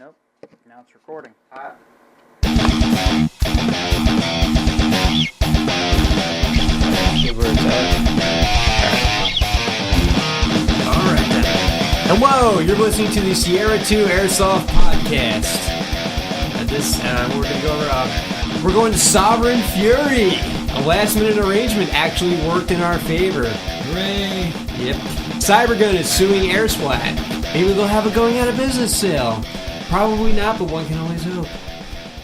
Nope. Now it's recording. Alright then. Hello, you're listening to the Sierra 2 Airsoft Podcast. We're going to Sovereign Fury. A last minute arrangement actually worked in our favor. Hooray! Yep. Cybergun is suing Airsplat. Maybe they'll have a going out of business sale. Probably not, but one can always hope.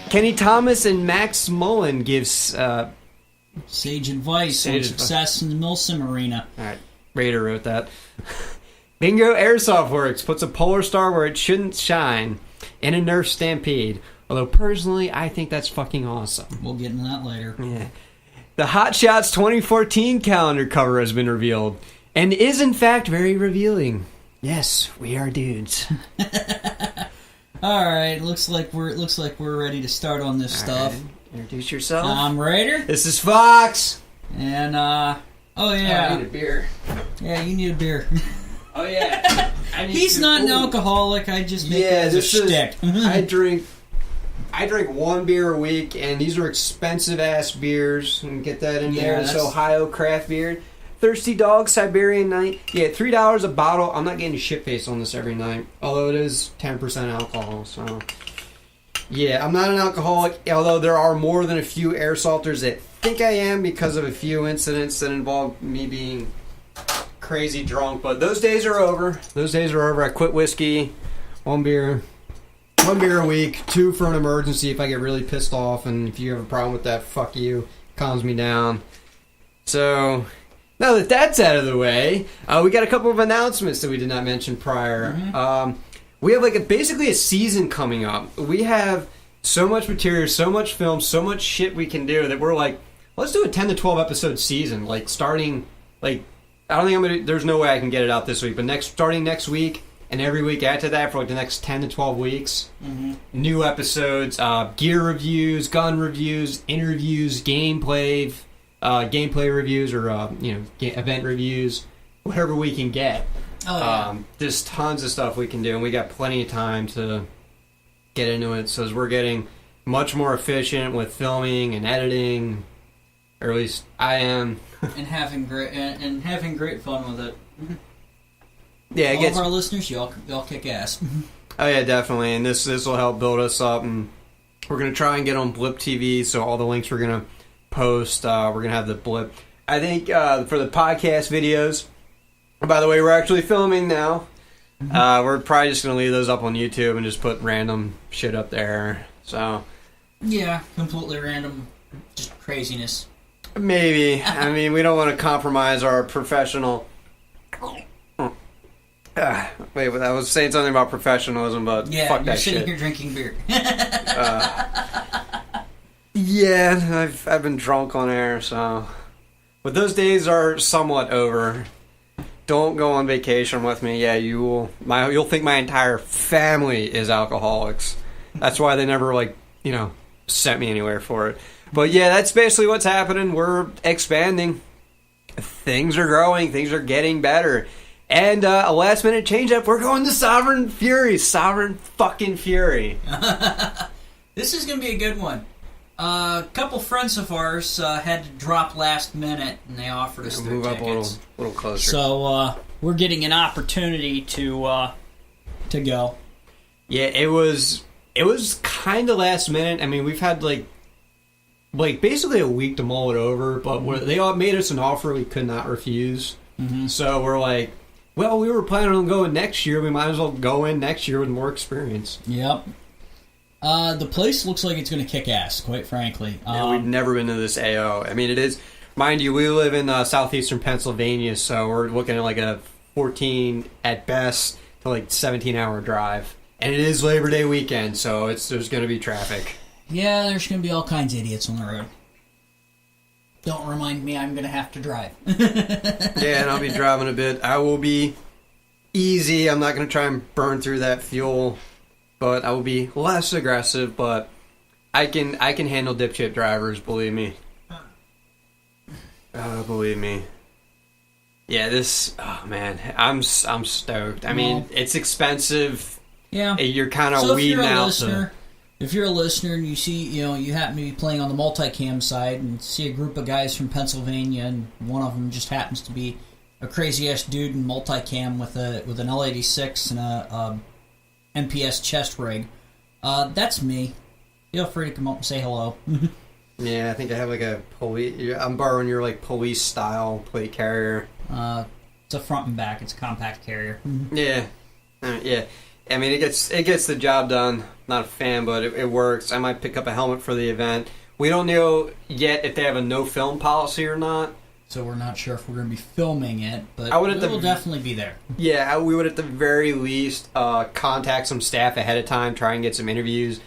Keni Thomas and Max Mullen gives sage advice on success in the milsim arena. Alright, Raider wrote that. Bingo Airsoftworks puts a Polarstar where it shouldn't shine in a Nerf Stampede. Although personally, I think that's fucking awesome. We'll get into that later. Yeah. The Hot Shots 2014 calendar cover has been revealed and is in fact very revealing. Yes, we are dudes. All right, looks like we're ready to start on this stuff. Right. Introduce yourself. I'm Raider. This is Fox. And oh yeah, I need a beer. Yeah, you need a beer. Oh yeah. He's not an alcoholic. I just make it as a shtick. I drink one beer a week, and these are expensive ass beers. And get that in there. It's Ohio craft beer. Thirsty Dog Siberian Night. Yeah, $3 a bottle. I'm not getting shit faced on this every night, although it is 10% alcohol. So yeah, I'm not an alcoholic. Although there are more than a few airsofters that think I am because of a few incidents that involve me being crazy drunk. But those days are over. I quit whiskey. One beer a week. 2 for an emergency if I get really pissed off. And if you have a problem with that, fuck you. Calms me down. So now that that's out of the way, we got a couple of announcements that we did not mention prior. Mm-hmm. We have basically a season coming up. We have so much material, so much film, so much shit we can do that we're like, let's do a 10 to 12 episode season. Starting, I don't think there's no way I can get it out this week, but starting next week and every week after that for the next 10 to 12 weeks. Mm-hmm. New episodes, gear reviews, gun reviews, interviews, gameplay reviews, or event reviews, whatever we can get. Oh, yeah. There's tons of stuff we can do, and we got plenty of time to get into it. So as we're getting much more efficient with filming and editing, or at least I am, and having great fun with it. Mm-hmm. Yeah, all of our listeners, y'all kick ass. Oh yeah, definitely, and this will help build us up, and we're gonna try and get on Blip TV. So all the links we're gonna post, we're gonna have the blip. I think for the podcast videos, by the way, we're actually filming now. Mm-hmm. We're probably just gonna leave those up on YouTube and just put random shit up there. So yeah, completely random, just craziness. Maybe. I mean, we don't want to compromise our professional. Wait, I was saying something about professionalism, but yeah, fuck that shit. You're sitting here drinking beer. Yeah, I've been drunk on air, so. But those days are somewhat over. Don't go on vacation with me. Yeah, you'll think my entire family is alcoholics. That's why they never sent me anywhere for it. But yeah, that's basically what's happening. We're expanding. Things are growing. Things are getting better. And a last minute change up. We're going to Sovereign Fury. Sovereign fucking Fury. This is going to be a good one. A couple friends of ours had to drop last minute, and they offered us their tickets. Move up a little closer. So we're getting an opportunity to go. Yeah, it was kind of last minute. I mean, we've had basically a week to mull it over, but they all made us an offer we could not refuse. Mm-hmm. So we're like, well, we were planning on going next year. We might as well go in next year with more experience. Yep. The place looks like it's going to kick ass, quite frankly. Yeah, we've never been to this AO. I mean, it is, mind you, we live in southeastern Pennsylvania, so we're looking at a 14 at best to 17-hour drive. And it is Labor Day weekend, so there's going to be traffic. Yeah, there's going to be all kinds of idiots on the road. Don't remind me I'm going to have to drive. Yeah, and I'll be driving a bit. I will be easy. I'm not going to try and burn through that fuel, but I will be less aggressive, but I can handle dipshit drivers, believe me. Believe me. Yeah, oh man, I'm stoked. I mean, it's expensive. Yeah. You're kind of weeding out. If you're a listener and you see, you happen to be playing on the multicam side and see a group of guys from Pennsylvania, and one of them just happens to be a crazy ass dude in multicam with an L86 and a MPS chest rig, that's me. Feel free to come up and say hello. Yeah, I think I have like a police. I'm borrowing your like police style plate carrier. It's a front and back. It's a compact carrier. Yeah, yeah. I mean, it gets the job done. Not a fan, but it works. I might pick up a helmet for the event. We don't know yet if they have a no film policy or not. So we're not sure if we're going to be filming it, but we'll definitely be there. Yeah, we would at the very least contact some staff ahead of time, try and get some interviews.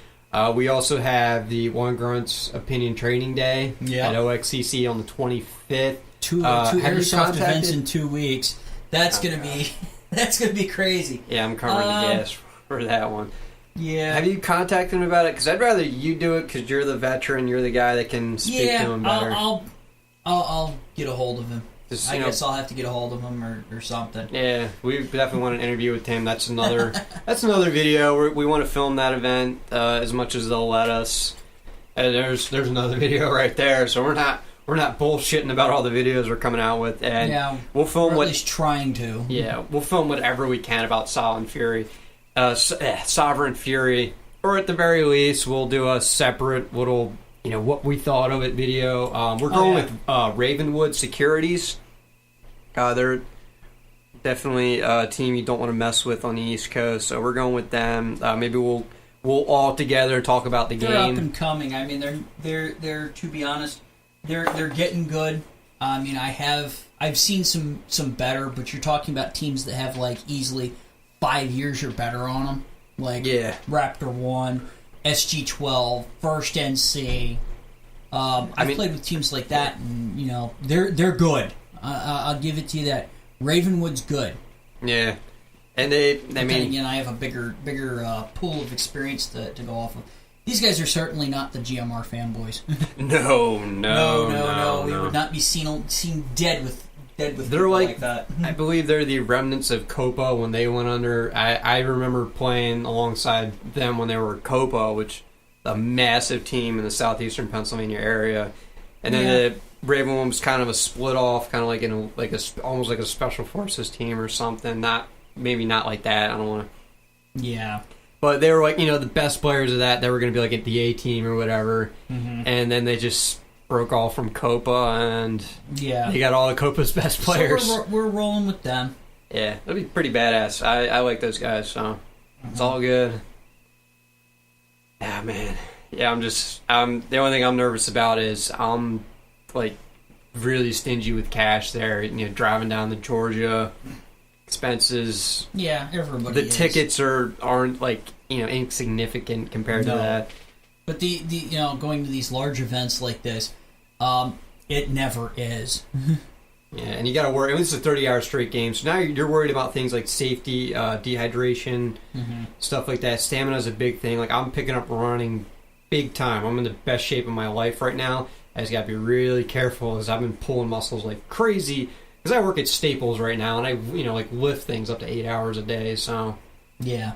We also have the One Grunt's Opinion Training Day at OXCC on the 25th. Two Airsoft events in 2 weeks. That's gonna be crazy. Yeah, I'm covering the gas for that one. Yeah. Have you contacted him about it? Because I'd rather you do it because you're the veteran. You're the guy that can speak to him better. I'll get a hold of him. Just, I guess I'll have to get a hold of him or something. Yeah, we definitely want an interview with him. That's another video. We want to film that event as much as they'll let us. And there's another video right there. So we're not bullshitting about all the videos we're coming out with. And we'll film at least trying to. Yeah, we'll film whatever we can about Sovereign Fury, or at the very least, we'll do a separate little, what we thought of it video. We're going with Ravenwood Securities. They're definitely a team you don't want to mess with on the East Coast, so we're going with them. Maybe we'll all together talk about the game. They're up and coming. I mean, they're to be honest, they're getting good. I mean, I've seen some better, but you're talking about teams that have like easily 5 years or better on them, like Raptor 1, SG12, First NC. I've played with teams like that, and they're good. I'll give it to you that Ravenwood's good. Yeah, and they again, I have a bigger pool of experience to go off of. These guys are certainly not the GMR fanboys. No. We would not be seen dead with they're like that. I believe they're the remnants of Copa when they went under. I remember playing alongside them when they were Copa, which a massive team in the southeastern Pennsylvania area, and then the Ravenwood was kind of a split off, kind of like almost like a special forces team or something. Maybe not like that. I don't want to. Yeah. But they were like, the best players of that. They were going to be like at the A team or whatever, and then they just broke off from Copa, and they got all of Copa's best players. So we're rolling with them. Yeah, that'd be pretty badass. I like those guys, so it's all good. Yeah, man. Yeah, the only thing I'm nervous about is I'm like really stingy with cash there. Driving down to Georgia, expenses. Yeah, everybody. The tickets aren't like insignificant compared to that. But the going to these large events like this, it never is. Yeah, and you got to worry. It's a 30-hour straight game, so now you're worried about things like safety, dehydration, stuff like that. Stamina is a big thing. Like I'm picking up running big time. I'm in the best shape of my life right now. I just got to be really careful as I've been pulling muscles like crazy. Because I work at Staples right now, and I lift things up to 8 hours a day. So yeah,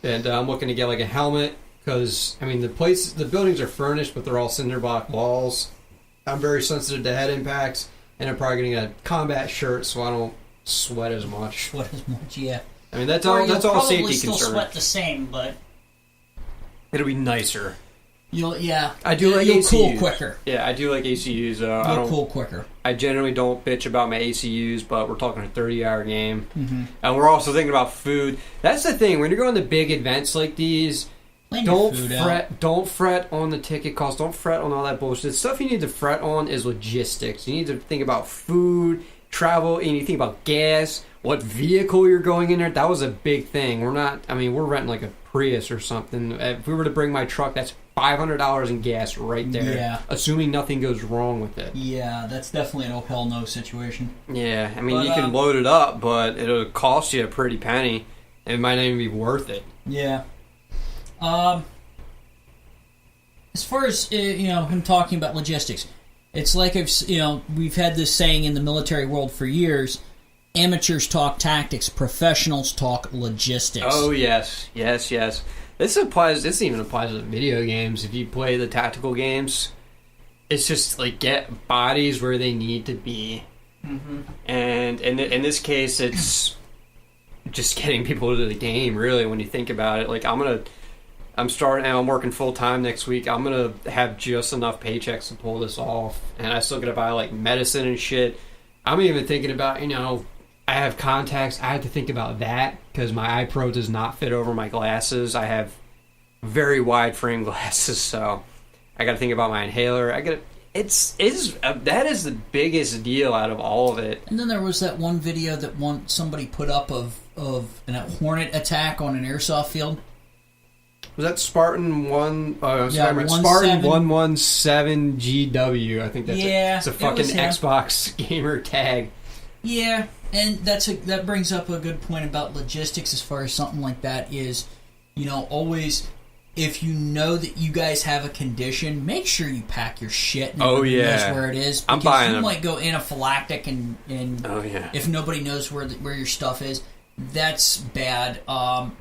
and I'm looking to get like a helmet because the buildings are furnished, but they're all cinder block walls. I'm very sensitive to head impacts. And I'm probably getting a combat shirt so I don't sweat as much. Yeah. I mean, that's all safety concern. Still sweat the same, but it'll be nicer. I do like you'll ACUs. Cool quicker. Yeah, I do like ACUs. You'll cool quicker. I generally don't bitch about my ACUs, but we're talking a 30-hour game. And we're also thinking about food. That's the thing. When you're going to big events like these, don't fret on the ticket cost. Don't fret on all that bullshit. The stuff you need to fret on is logistics. You need to think about food, travel, and you think about gas, what vehicle you're going in there. That was a big thing. We're renting like a Prius or something. If we were to bring my truck, that's $500 in gas right there. Yeah. Assuming nothing goes wrong with it. Yeah, that's definitely an oh hell no situation. Yeah, you can load it up, but it'll cost you a pretty penny. It might not even be worth it. Yeah. As far as him talking about logistics, it's like we've had this saying in the military world for years. Amateurs talk tactics, professionals talk logistics. Oh, yes. This even applies to video games. If you play the tactical games, it's just like get bodies where they need to be. Mm-hmm. And in this case, it's just getting people to the game, really, when you think about it. Like, I'm working full-time next week. I'm going to have just enough paychecks to pull this off. And I still got to buy, like, medicine and shit. I'm even thinking about, I have contacts. I have to think about that because my eye pro does not fit over my glasses. I have very wide frame glasses, so I got to think about my inhaler. That is the biggest deal out of all of it. And then there was that one video that somebody put up of a hornet attack on an airsoft field. Was that Spartan 1? Spartan 117 GW. I think that's it. It's a fucking Xbox gamer tag. Yeah, and that brings up a good point about logistics as far as something like that is, always, if you know that you guys have a condition, make sure you pack your shit and knows where it is. Because you might go anaphylactic and if nobody knows where your stuff is, that's bad.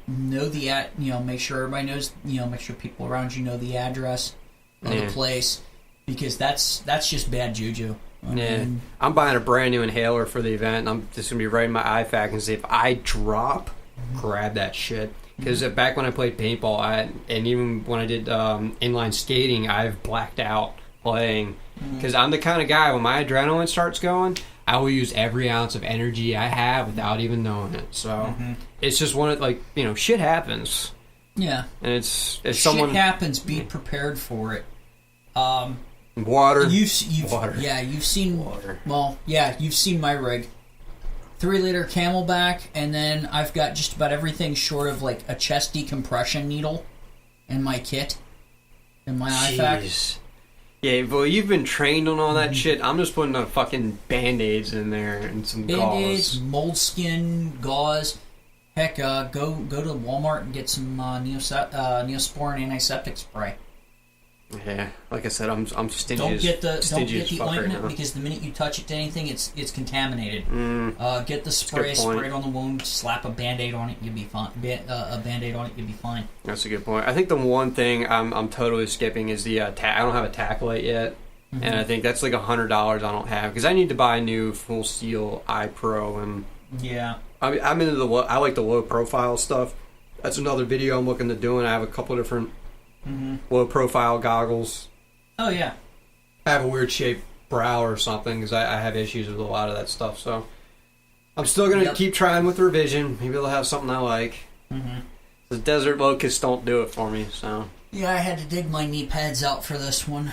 Make sure everybody knows, make sure people around you know the address of the place, because that's just bad juju. I'm buying a brand new inhaler for the event. I'm just going to be writing my IFAC and say if I drop, grab that shit. Because back when I played paintball, and even when I did inline skating, I've blacked out playing. Because I'm the kind of guy, when my adrenaline starts going, I will use every ounce of energy I have without even knowing it. So it's just one of, shit happens. Yeah. And it's shit happens, be prepared for it. Water. Water. Yeah, you've seen water. Well, yeah, you've seen my rig. 3-liter Camelback, and then I've got just about everything short of like a chest decompression needle in my kit, in my IFAC. Yeah, well, you've been trained on all that shit. I'm just putting fucking Band-Aids in there and some Band-Aids, moleskin, gauze. Heck, go to Walmart and get some Neosporin antiseptic spray. Yeah, like I said, I'm stingy. Don't get the ointment right, because the minute you touch it to anything, it's contaminated. Get the spray it on the wound, slap a Band-Aid on it, you'll be fine. A Band-Aid on it, you'll be fine. That's a good point. I think the one thing I'm totally skipping is the I don't have a tack light yet, and I think that's like $100 I don't have because I need to buy a new full steel eye pro, and I'm into I like the low profile stuff. That's another video I'm looking to do, and I have a couple different low profile goggles. Oh yeah, I have a weird shaped brow or something because I have issues with a lot of that stuff. So I'm still gonna keep trying with revision. Maybe they'll have something I like. The desert locusts don't do it for me. So yeah, I had to dig my knee pads out for this one.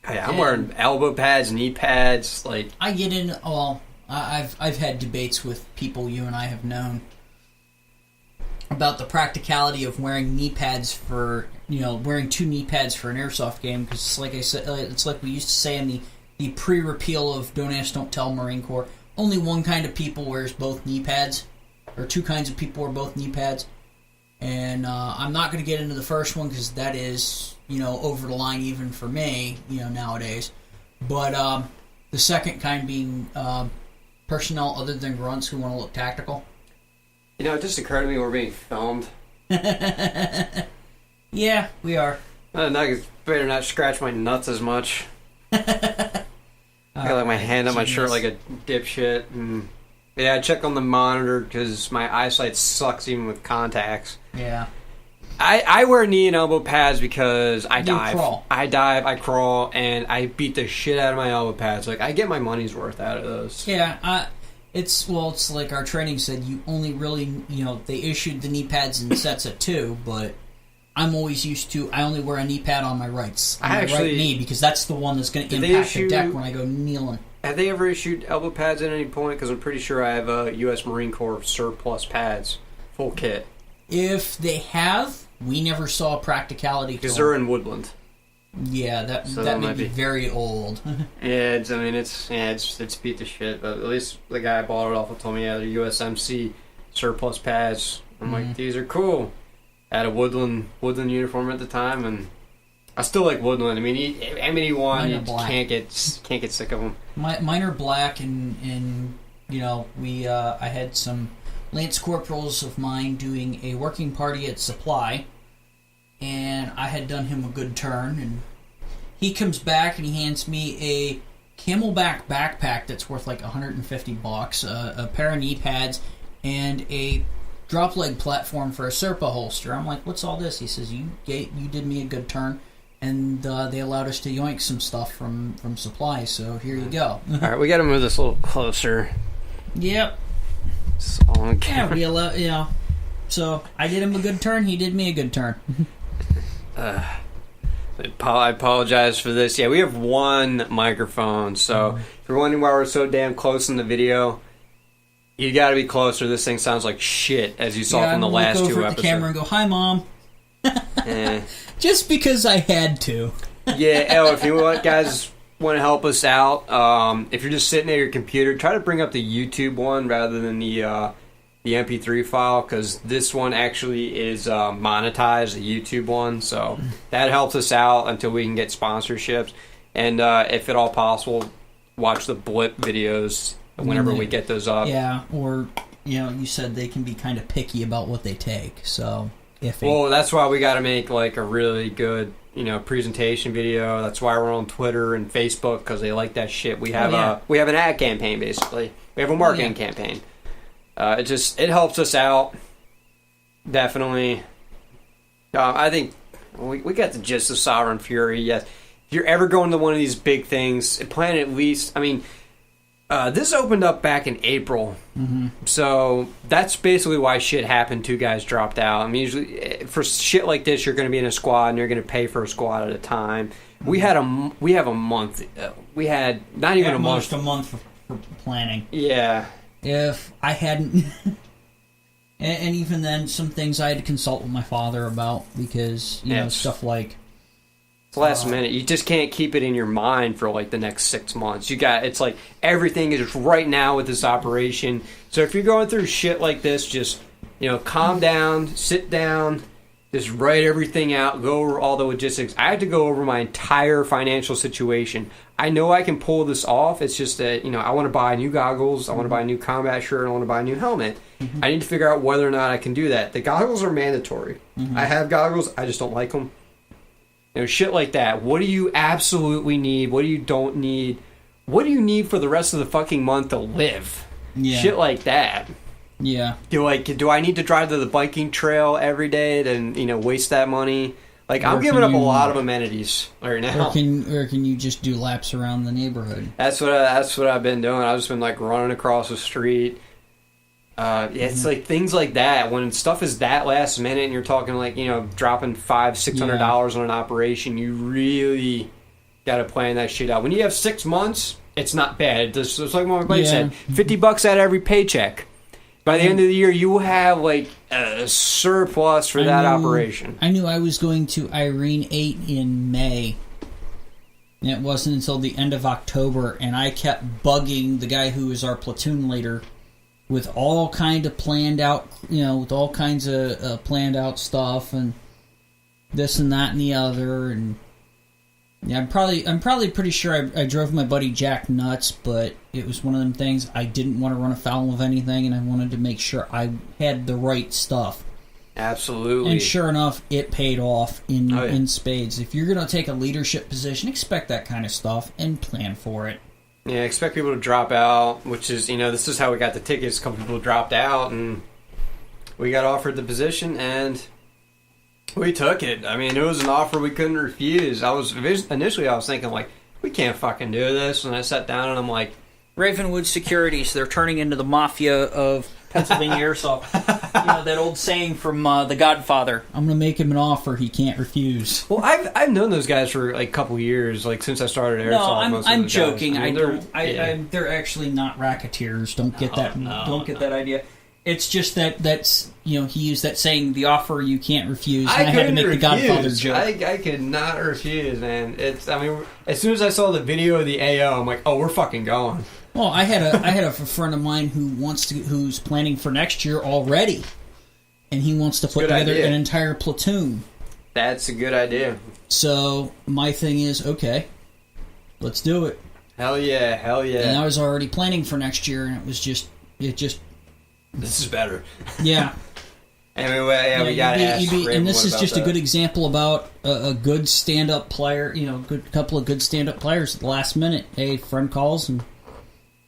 Yeah, I'm wearing elbow pads, knee pads. Like I get in. Well, I've had debates with people you and I have known about the practicality of wearing knee pads for, wearing 2 knee pads for an airsoft game, because like I said, it's like we used to say in the pre-repeal of Don't Ask, Don't Tell Marine Corps, only one kind of people wears both knee pads, or 2 kinds of people wear both knee pads, and I'm not going to get into the first one because that is, over the line even for me, nowadays, but the second kind being personnel other than grunts who want to look tactical. It just occurred to me we're being filmed. Yeah, we are. I better not scratch my nuts as much. I got my hand on my shirt like a dipshit. And I check on the monitor because my eyesight sucks even with contacts. Yeah. I wear knee and elbow pads because I dive. Crawl. I dive, I crawl, and I beat the shit out of my elbow pads. Like, I get my money's worth out of those. Yeah, it's like our training said, you only really, they issued the knee pads in sets of 2, but I'm always used to, I only wear a knee pad on my right knee, because that's the one that's going to impact the deck when I go kneeling. Have they ever issued elbow pads at any point? Because I'm pretty sure I have U.S. Marine Corps surplus pads, full kit. If they have, we never saw practicality. Because they're in Woodland. Yeah, that may be very old. Yeah, it's beat the shit. But at least the guy I bought it off of told me, they're USMC surplus pads. I'm like, these are cool. I had a Woodland uniform at the time, and I still like Woodland. I mean, M81, you can't get sick of them. Mine are black and I had some lance corporals of mine doing a working party at Supply, and I had done him a good turn, and he comes back and he hands me a Camelback backpack that's worth like $150, a pair of knee pads, and a drop leg platform for a Serpa holster. I'm like, what's all this? He says, you did me a good turn, and they allowed us to yoink some stuff from Supply, so here you go. All right, we got to move this a little closer. Yep. It's all on camera. Yeah, So I did him a good turn, he did me a good turn. I apologize for this. Yeah, we have one microphone, so if you're wondering why we're so damn close in the video, you got to be closer. This thing sounds like shit, as you saw from the last 2 episodes. Look over at the camera and go, "Hi, Mom." Just because I had to. Yeah. If you guys want to help us out, if you're just sitting at your computer, try to bring up the YouTube one rather than the MP3 file, because this one actually is monetized, the YouTube one, so that helps us out until we can get sponsorships. And if at all possible, watch the blip videos whenever we get those up. Yeah, or you said they can be kind of picky about what they take, so well, that's why we got to make like a really good presentation video. That's why we're on Twitter and Facebook, because they like that shit. We have an ad campaign, basically. We have a marketing campaign. It helps us out, definitely. I think we got the gist of Sovereign Fury. Yes, if you're ever going to one of these big things, plan at least. I mean, this opened up back in April, so that's basically why shit happened. 2 guys dropped out. I mean, usually for shit like this, you're going to be in a squad and you're going to pay for a squad at a time. We have a month. We had not even a month. Almost a month for planning. Yeah. If I hadn't, and even then, some things I had to consult with my father about, because stuff like it's last minute. You just can't keep it in your mind for like the next 6 months. It's like everything is right now with this operation. So if you're going through shit like this, just calm down, sit down, just write everything out, go over all the logistics. I had to go over my entire financial situation. I know I can pull this off. It's just that, I want to buy new goggles. I want to buy a new combat shirt. I want to buy a new helmet. I need to figure out whether or not I can do that. The goggles are mandatory. I have goggles. I just don't like them. Shit like that. What do you absolutely need? What do you don't need? What do you need for the rest of the fucking month to live? Yeah. Shit like that. Yeah. Do I need to drive to the biking trail every day to, waste that money? Like, I'm giving up a lot of amenities right now. Or can you just do laps around the neighborhood? That's what I've been doing. I've just been like running across the street. It's like things like that. When stuff is that last minute, and you're talking like dropping $500-$600 on an operation, you really got to plan that shit out. When you have 6 months, it's not bad. It's like what my buddy said, $50 out of every paycheck. By the end of the year, you will have like a surplus for that operation. I knew I was going to Irene 8 in May. And it wasn't until the end of October, and I kept bugging the guy who was our platoon leader with all kind of planned out, with all kinds of planned out stuff and this and that and the other, and I'm probably pretty sure I drove my buddy Jack nuts, but it was one of them things. I didn't want to run afoul of anything, and I wanted to make sure I had the right stuff. Absolutely. And sure enough, it paid off in spades. If you're going to take a leadership position, expect that kind of stuff and plan for it. Yeah, expect people to drop out, which is, this is how we got the tickets. A couple people dropped out, and we got offered the position, and we took it. I mean, it was an offer we couldn't refuse. Initially I was thinking, like, we can't fucking do this. And I sat down and I'm like, Ravenwood Securities, they're turning into the mafia of Pennsylvania Airsoft. That old saying from The Godfather. I'm going to make him an offer he can't refuse. Well, I've known those guys for like a couple years, like since I started Airsoft. No, I'm joking. They're actually not racketeers. Don't get that idea. It's just that's he used that saying, the offer you can't refuse, and I had to make the Godfather joke. I could not refuse, man. As soon as I saw the video of the AO, I'm like, oh, we're fucking going. Well, I had a friend of mine who's planning for next year already, and he wants to put together an entire platoon. That's a good idea. So my thing is, okay, let's do it. Hell yeah, hell yeah. And I was already planning for next year, and it just... This is better. Yeah. Anyway, we gotta ask Raven, and this is just that. a good example about a good stand-up player, couple of good stand-up players at the last minute. Hey, friend calls, and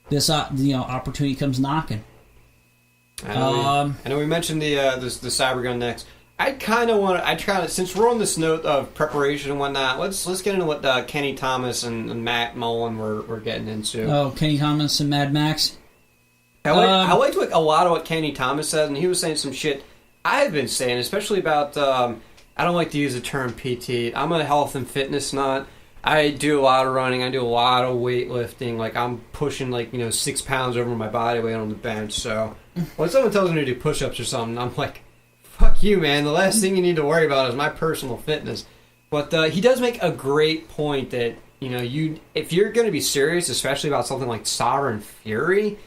this opportunity comes knocking. I know we mentioned the Cybergun next. Since we're on this note of preparation and whatnot, let's get into what Keni Thomas and Matt Mullen were getting into. Oh, Keni Thomas and Mad Max. I liked a lot of what Keni Thomas said, and he was saying some shit I've been saying, especially about, I don't like to use the term PT. I'm a health and fitness nut. I do a lot of running. I do a lot of weightlifting. Like, I'm pushing, 6 pounds over my body weight on the bench. So, when someone tells me to do push-ups or something, I'm like, fuck you, man. The last thing you need to worry about is my personal fitness. But he does make a great point that, if you're going to be serious, especially about something like Sovereign Fury,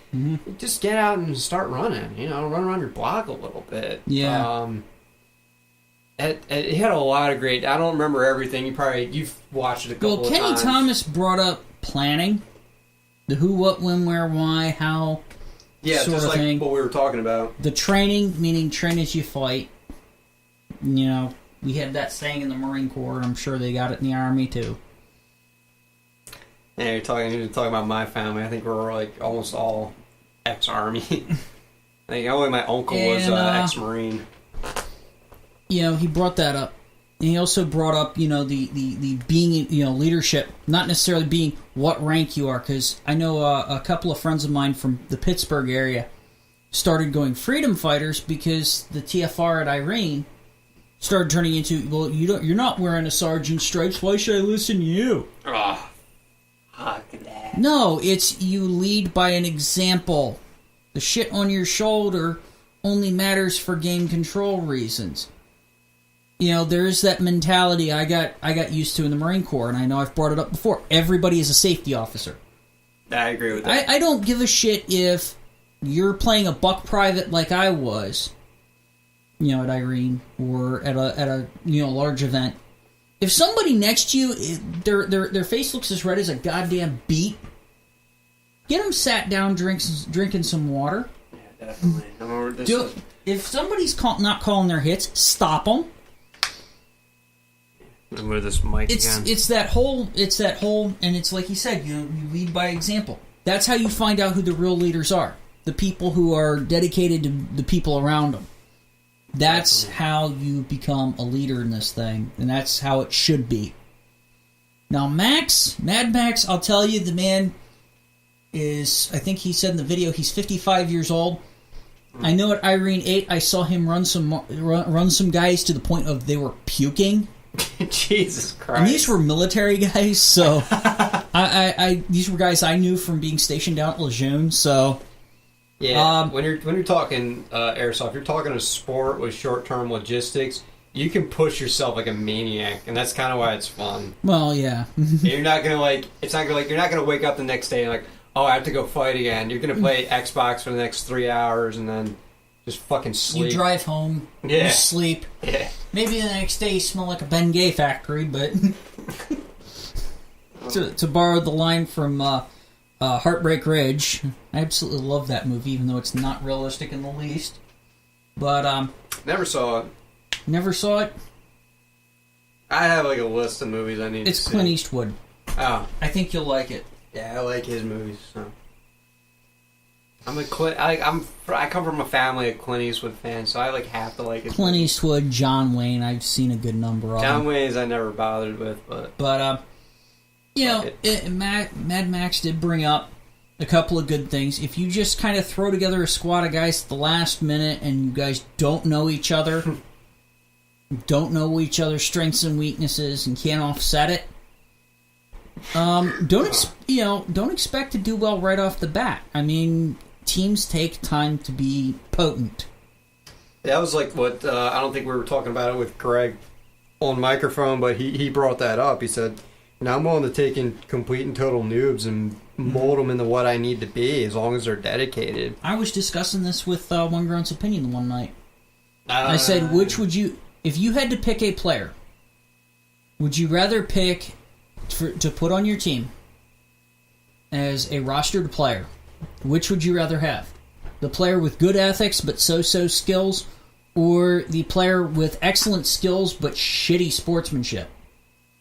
just get out and start running. Run around your block a little bit. Yeah. It had a lot of great... I don't remember everything. You've watched it a couple of times. Well, Keni Thomas brought up planning. The who, what, when, where, why, how, sort of thing. What we were talking about. The training, meaning train as you fight. We had that saying in the Marine Corps. I'm sure they got it in the Army, too. Yeah, you're talking about my family. I think we're almost all ex-Army. I think only my uncle was ex-Marine. He brought that up. And he also brought up, the being, leadership, not necessarily being what rank you are, because I know a couple of friends of mine from the Pittsburgh area started going freedom fighters because the TFR at Irene started turning into, well, you're not wearing a sergeant's stripes. Why should I listen to you? Oh, fuck that. No, it's you lead by an example. The shit on your shoulder only matters for game control reasons. There's that mentality I got used to in the Marine Corps, and I know I've brought it up before. Everybody is a safety officer. I agree with that. I don't give a shit if you're playing a buck private like I was, at Irene or at a large event. If somebody next to you, their face looks as red as a goddamn beet, get them sat down, drinking some water. Yeah, definitely. If somebody's not calling their hits, stop them. With this mic again. It's that whole, and it's like you said, you lead by example. That's how you find out who the real leaders are. The people who are dedicated to the people around them. That's how you become a leader in this thing, and that's how it should be. Now, Mad Max, I'll tell you, the man is, I think he said in the video, he's 55 years old. I know at Irene 8, I saw him run some guys to the point of they were puking. Jesus Christ. And these were military guys, so these were guys I knew from being stationed down at Lejeune, so yeah. When you're talking airsoft, you're talking a sport with short-term logistics, you can push yourself like a maniac, and that's kind of why it's fun. Well, yeah. You're not gonna you're not gonna wake up the next day and I have to go fight again. You're gonna play Xbox for the next 3 hours and then just fucking sleep. You drive home. Yeah. You sleep. Yeah. Maybe the next day you smell like a Bengay factory, but to borrow the line from Heartbreak Ridge, I absolutely love that movie, even though it's not realistic in the least. But never saw it. Never saw it. I have a list of movies I need to see. It's Clint Eastwood. Oh, I think you'll like it. Yeah, I like his movies. So. I come from a family of Clint Eastwood fans, so I have to like it. Clint Eastwood, John Wayne, I've seen a good number of them. John Wayne's I never bothered with, but Mad Max did bring up a couple of good things. If you just kind of throw together a squad of guys at the last minute and you guys don't know each other, don't know each other's strengths and weaknesses, and can't offset it, don't expect to do well right off the bat. I mean, teams take time to be potent. That was what I don't think we were talking about it with Greg on microphone, but he brought that up. He said, "Now I'm willing to take in complete and total noobs and mold them into what I need to be, as long as they're dedicated." I was discussing this with One Ground's Opinion one night. I said, which would you, if you had to pick a player, would you rather pick to put on your team as a rostered player, which would you rather have? The player with good ethics but so-so skills, or the player with excellent skills but shitty sportsmanship?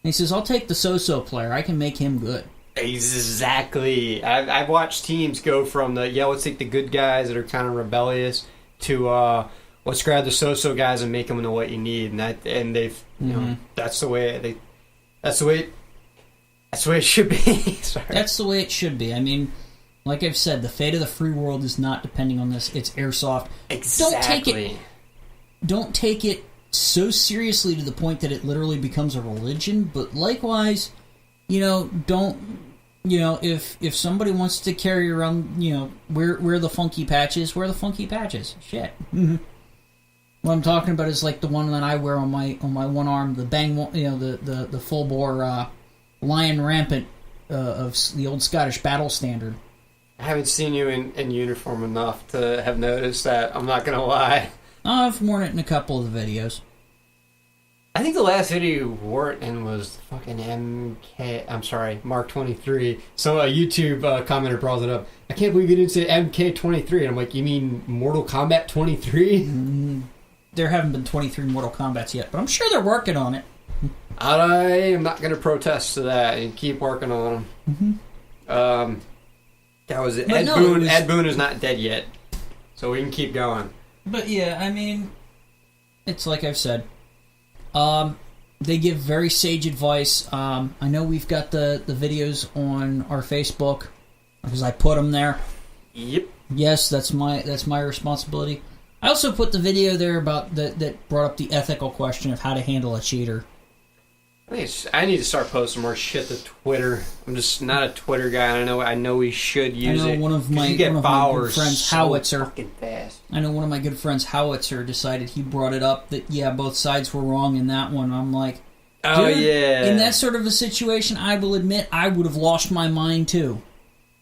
And he says, I'll take the so-so player. I can make him good. Exactly. I've watched teams go from let's take the good guys that are kind of rebellious to let's grab the so-so guys and make them into what you need. And they've that's the way it should be. Sorry. That's the way it should be. I mean, like I've said, the fate of the free world is not depending on this. It's airsoft. Exactly. Don't take it so seriously to the point that it literally becomes a religion, but likewise, if somebody wants to carry around, wear the funky patches, wear the funky patches. Shit. Mm-hmm. What I'm talking about is like the one that I wear on my one arm, the bang, the full bore lion rampant of the old Scottish battle standard. I haven't seen you in uniform enough to have noticed that. I'm not gonna lie. I've worn it in a couple of the videos. I think the last video you wore it in was fucking Mark 23. So a YouTube commenter brought it up. I can't believe you didn't say MK23. And I'm like, you mean Mortal Kombat 23? There haven't been 23 Mortal Kombats yet, but I'm sure they're working on it. I am not going to protest to that and keep working on them. Mm-hmm. That was it. Ed Boon is not dead yet, so we can keep going. But yeah, I mean, it's like I've said. They give very sage advice. I know we've got the videos on our Facebook because I put them there. Yep. Yes, that's my responsibility. I also put the video there about that brought up the ethical question of how to handle a cheater. I need to start posting more shit to Twitter. I'm just not a Twitter guy. I know we should use it. I know one of my good friends, Howitzer. Fucking fast. I know one of my good friends, Howitzer, decided he brought it up that both sides were wrong in that one. I'm like, oh yeah. In that sort of a situation, I will admit I would have lost my mind too.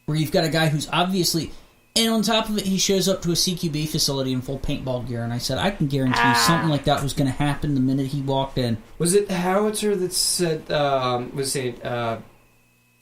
Where you've got a guy who's obviously. And on top of it, he shows up to a CQB facility in full paintball gear, and I said, I can guarantee you something like that was going to happen the minute he walked in. Was it Howitzer that said,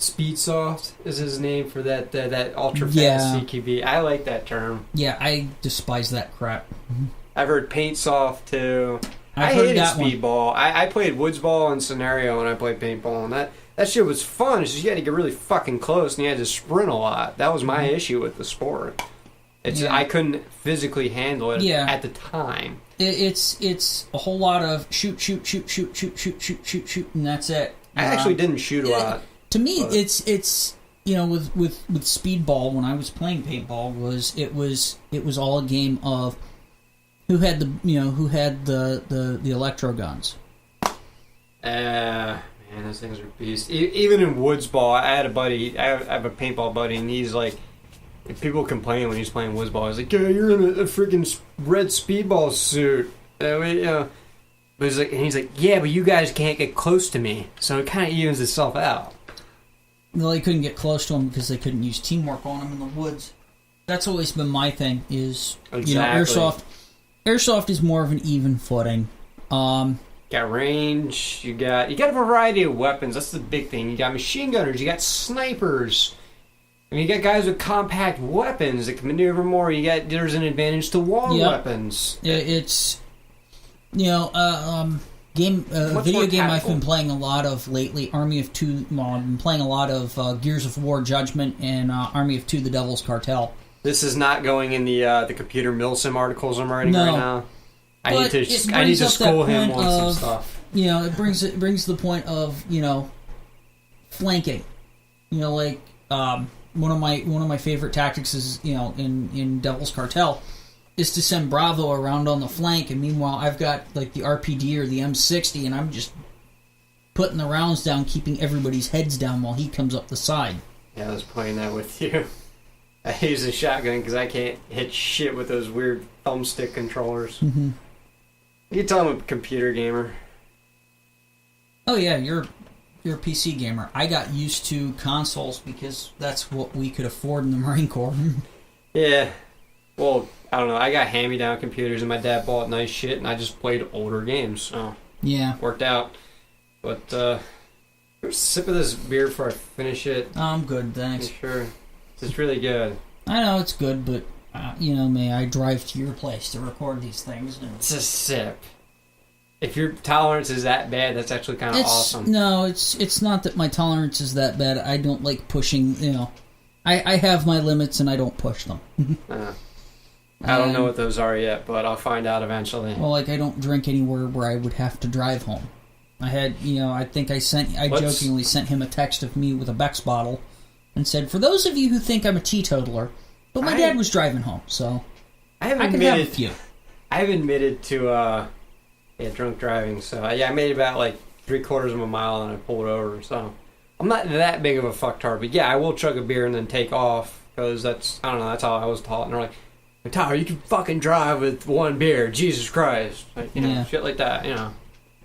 Speedsoft is his name for that ultra-fast CQB? I like that term. Yeah, I despise that crap. Mm-hmm. I've heard Paintsoft, too. I hated Speedball. I played Woodsball and Scenario when I played Paintball, and that shit was fun. It's just you had to get really fucking close, and you had to sprint a lot. That was my issue with the sport. I couldn't physically handle it at the time. It's a whole lot of shoot, and that's it. I actually didn't shoot a lot. To me, it's with Speedball when I was playing paintball it was all a game of who had the electro guns. Man, those things are beasts. Even in Woodsball, I had a buddy. I have a paintball buddy, and he's like, if people complain when he's playing Woodsball, he's like, "Yeah, you're in a freaking red Speedball suit." But he's like, "Yeah, but you guys can't get close to me," so it kind of evens itself out. Well, they couldn't get close to him because they couldn't use teamwork on him in the woods. That's always been my thing. Airsoft is more of an even footing. Got range, you got a variety of weapons. That's the big thing. You got machine gunners, you got snipers. I mean, you got guys with compact weapons that can maneuver more. There's an advantage to long weapons. It's video game I've been playing a lot of lately. Army of Two. Well, I've been playing a lot of Gears of War Judgment and Army of Two: The Devil's Cartel. This is not going in the computer milsim articles I'm writing right now. I need to school him on some stuff. It brings the point of flanking. One of my favorite tactics is in Devil's Cartel is to send Bravo around on the flank, and meanwhile I've got like the RPD or the M60, and I'm just putting the rounds down, keeping everybody's heads down while he comes up the side. Yeah, I was playing that with you. I use a shotgun because I can't hit shit with those weird thumbstick controllers. Mm-hmm. You can tell I'm a computer gamer. Oh yeah, you're a PC gamer. I got used to consoles because that's what we could afford in the Marine Corps. Yeah. Well, I don't know. I got hand-me-down computers, and my dad bought nice shit, and I just played older games. So yeah, worked out. But Here's a sip of this beer before I finish it. I'm good, thanks. Sure. It's really good. I know it's good, but you know me, I drive to your place to record these things. And it's a sip. If your tolerance is that bad, that's actually kind of awesome. No, it's not that my tolerance is that bad. I don't like pushing, you know. I have my limits and I don't push them. I don't know what those are yet, but I'll find out eventually. Well, like I don't drink anywhere where I would have to drive home. I had, you know, I think I jokingly sent him a text of me with a Beck's bottle and said, for those of you who think I'm a teetotaler, but my dad was driving home, so I could have a few. I've admitted to drunk driving, so I made about like 3/4 of a mile and I pulled over, so I'm not that big of a fucktard, but yeah, I will chug a beer and then take off, because that's how I was taught, and they're like, Tyler, you can fucking drive with one beer, Jesus Christ, like, you know, shit like that, you know.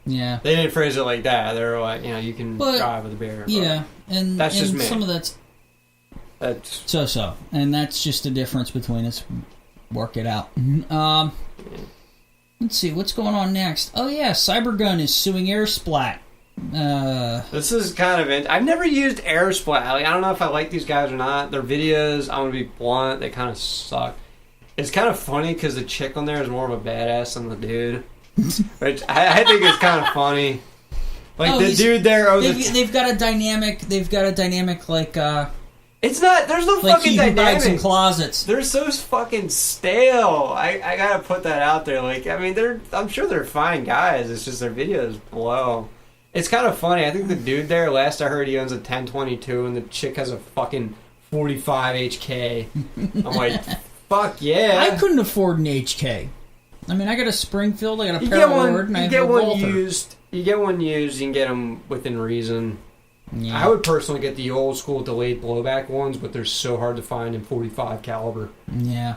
Yeah. They didn't phrase it like that, they were like, you know, you can drive with a beer. Yeah, and that's just me. Some of that's so, and that's just the difference between us. Work it out. Let's see, what's going on next? Oh yeah, Cybergun is suing Airsplat. This is kind of I've never used Airsplat. Like, I don't know if I like these guys or not. Their videos, I'm gonna be blunt, they kind of suck. It's kind of funny because the chick on there is more of a badass than the dude, which I think is kind of funny. Like the dude there. They've got a dynamic. They've got a dynamic like. It's not. There's no like fucking dynamic. In closets. They're so fucking stale. I gotta put that out there. Like, I mean, I'm sure they're fine guys. It's just their videos blow. It's kind of funny. I think the dude there, last I heard, he owns a 1022, and the chick has a fucking 45 HK. I'm like, fuck yeah. I couldn't afford an HK. I mean, I got a Springfield, I got a Paralord, and I have a Walther. You get one used, you can get them within reason. Yeah. I would personally get the old school delayed blowback ones, but they're so hard to find in 45 caliber. Yeah.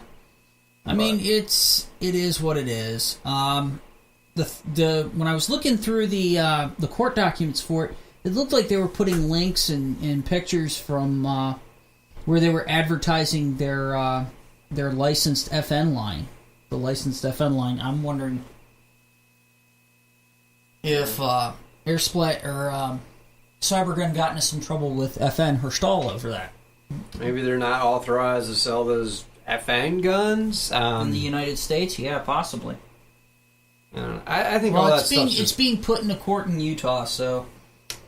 I mean, it is what it is. When I was looking through the court documents for it, it looked like they were putting links and pictures from where they were advertising their licensed FN line. The licensed FN line. I'm wondering if Airsplat or Cybergun got into some trouble with FN Herstal over that. Maybe they're not authorized to sell those FN guns in the United States. Yeah, possibly. I think all that stuff. It's being put into court in Utah, so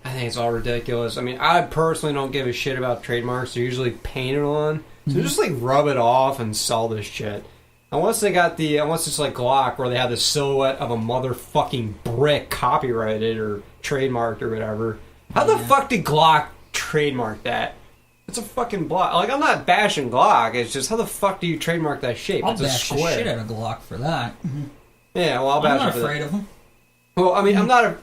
I think it's all ridiculous. I mean, I personally don't give a shit about trademarks. They're usually painted on, so just like rub it off and sell this shit. Unless it's like Glock, where they have the silhouette of a motherfucking brick copyrighted or trademarked or whatever. How the fuck did Glock trademark that? It's a fucking block. Like, I'm not bashing Glock. It's just, how the fuck do you trademark that shape? I'll it's bash a the square. Shit out of Glock for that. Yeah, well, I'm not afraid of them. Well, I mean, I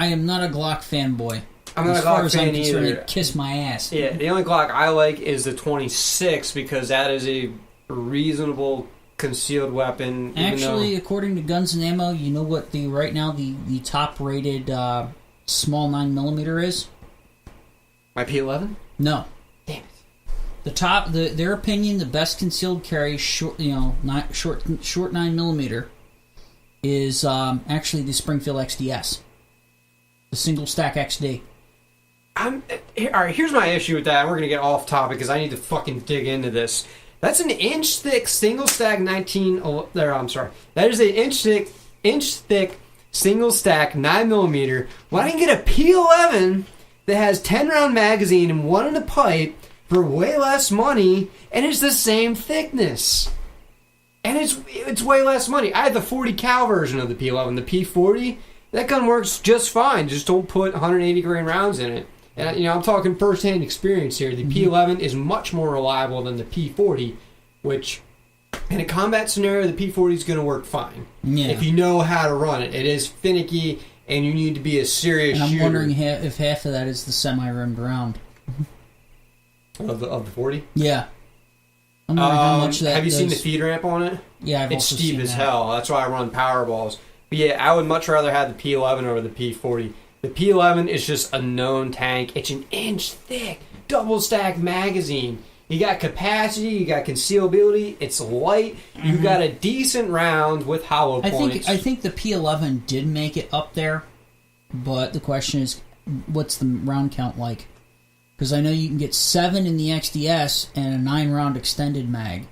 am not a Glock fanboy. I'm not a Glock fan either. Kiss my ass. Yeah, the only Glock I like is the 26 because that is a reasonable concealed weapon. Actually, according to Guns and Ammo, you know what right now the top rated small 9mm is? My P11? No. Damn it. Their opinion, the best concealed carry short 9mm is actually the Springfield XDS, the single stack XD. All right, here's my issue with that. We're gonna get off topic because I need to fucking dig into this. That's an inch thick single stack 19. That is an inch thick single stack 9mm. Well, I can get a P11 that has 10-round magazine and one in a pipe for way less money, and it's the same thickness. And it's way less money. I had the 40 cal version of the P11. The P40, that gun works just fine. Just don't put 180 grain rounds in it. And I'm talking first-hand experience here. The P11 is much more reliable than the P40, which in a combat scenario, the P40 is going to work fine. Yeah. If you know how to run it. It is finicky, and you need to be a serious shooter. I'm wondering if half of that is the semi-rimmed round. Of the 40? Yeah. I'm wondering how much that have you seen the feed ramp on it? Yeah, It's steep as hell. That's why I run power balls. But yeah, I would much rather have the P11 over the P40. The P11 is just a known tank. It's an inch thick, double stack magazine. You got capacity, you got concealability, it's light, you got a decent round with hollow points. I think the P11 did make it up there, but the question is, what's the round count like? Because I know you can get 7 in the XDS and a 9-round extended mag.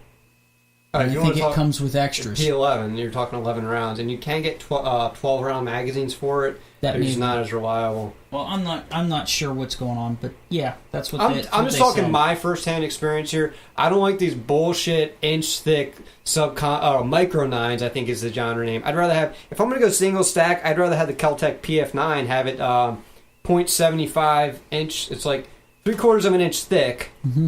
I think it comes with extras. P11, you're talking 11 rounds, and you can get 12-round magazines for it. They're just not as reliable. Well, I'm not sure what's going on, but yeah, that's what I'm just talking my first-hand experience here. I don't like these bullshit inch-thick micro 9s, I think is the genre name. I'd rather have, if I'm going to go single stack, I'd rather have the Kel-Tec PF9, have it 0.75 inch. It's like 3/4 of an inch thick. Mm-hmm.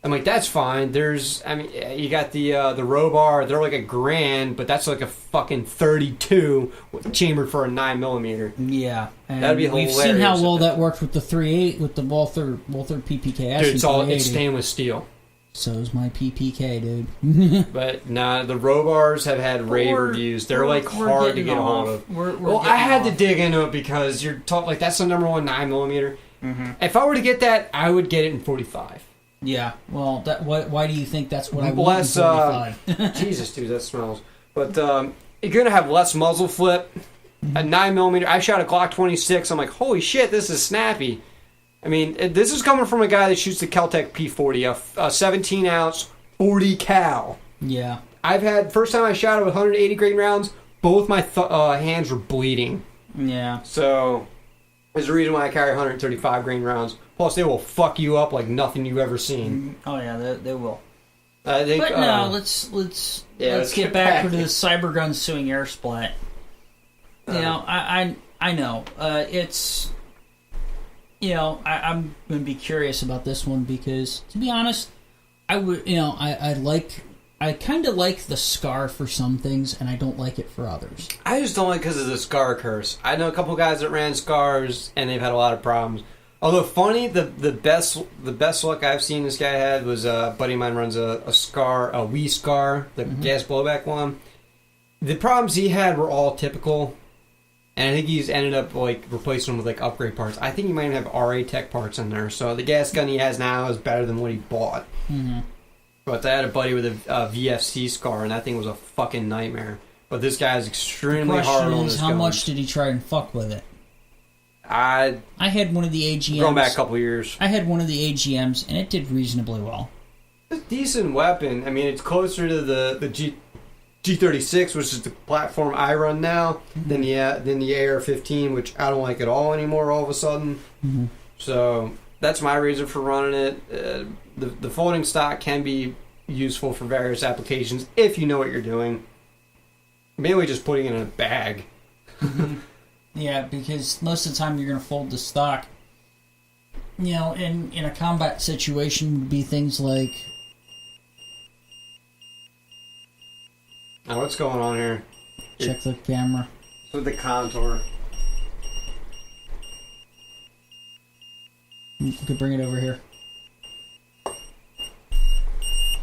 I'm like, that's fine. You got the Robar. They're like $1,000, but that's like a fucking 32 chambered for a 9mm. Yeah, and that'd be hilarious. We've seen how well that worked with the 3.8 with the Walther PPKS. Dude, it's stainless steel. So is my PPK, dude. But nah, the Robars have had rave reviews. They're like hard to get a hold of. I had to dig into it because you're talking like that's the number one 9mm. Mm-hmm. If I were to get that, I would get it in 45. Yeah, well, why do you think that's what I want in 45? Jesus, dude, that smells. But you're going to have less muzzle flip. A 9mm, I shot a Glock 26. I'm like, holy shit, this is snappy. I mean, this is coming from a guy that shoots the Kel-Tec P40, a 17-ounce, 40 cal. Yeah. First time I shot it with 180 grain rounds, both my hands were bleeding. Yeah. So, there's a reason why I carry 135 grain rounds. Plus, they will fuck you up like nothing you've ever seen. Oh yeah, they will. I think. But no, let's get back to the Cybergun suing Airsplat. You know, I know it's. You know, I'm going to be curious about this one because, to be honest, I would. You know, I kind of like the scar for some things, and I don't like it for others. I just don't like it because of the scar curse. I know a couple guys that ran scars, and they've had a lot of problems. Although funny, the best luck I've seen this guy had was a buddy of mine runs a Wii Scar, the gas blowback one. The problems he had were all typical, and I think he's ended up like replacing them with like upgrade parts. I think he might even have RA Tech parts in there. So the gas gun he has now is better than what he bought. Mm-hmm. But I had a buddy with a VFC Scar, and that thing was a fucking nightmare. But this guy is extremely hard on his guns. How much did he try and fuck with it? I had one of the AGMs. Going back a couple years. I had one of the AGMs, and it did reasonably well. It's a decent weapon. I mean, it's closer to the G36, which is the platform I run now, than the AR-15, which I don't like at all anymore all of a sudden. Mm-hmm. So that's my reason for running it. The folding stock can be useful for various applications if you know what you're doing. Mainly just putting it in a bag. Yeah, because most of the time you're going to fold the stock. You know, in a combat situation would be things like... Now, what's going on here? Check the camera. With the contour. You could bring it over here.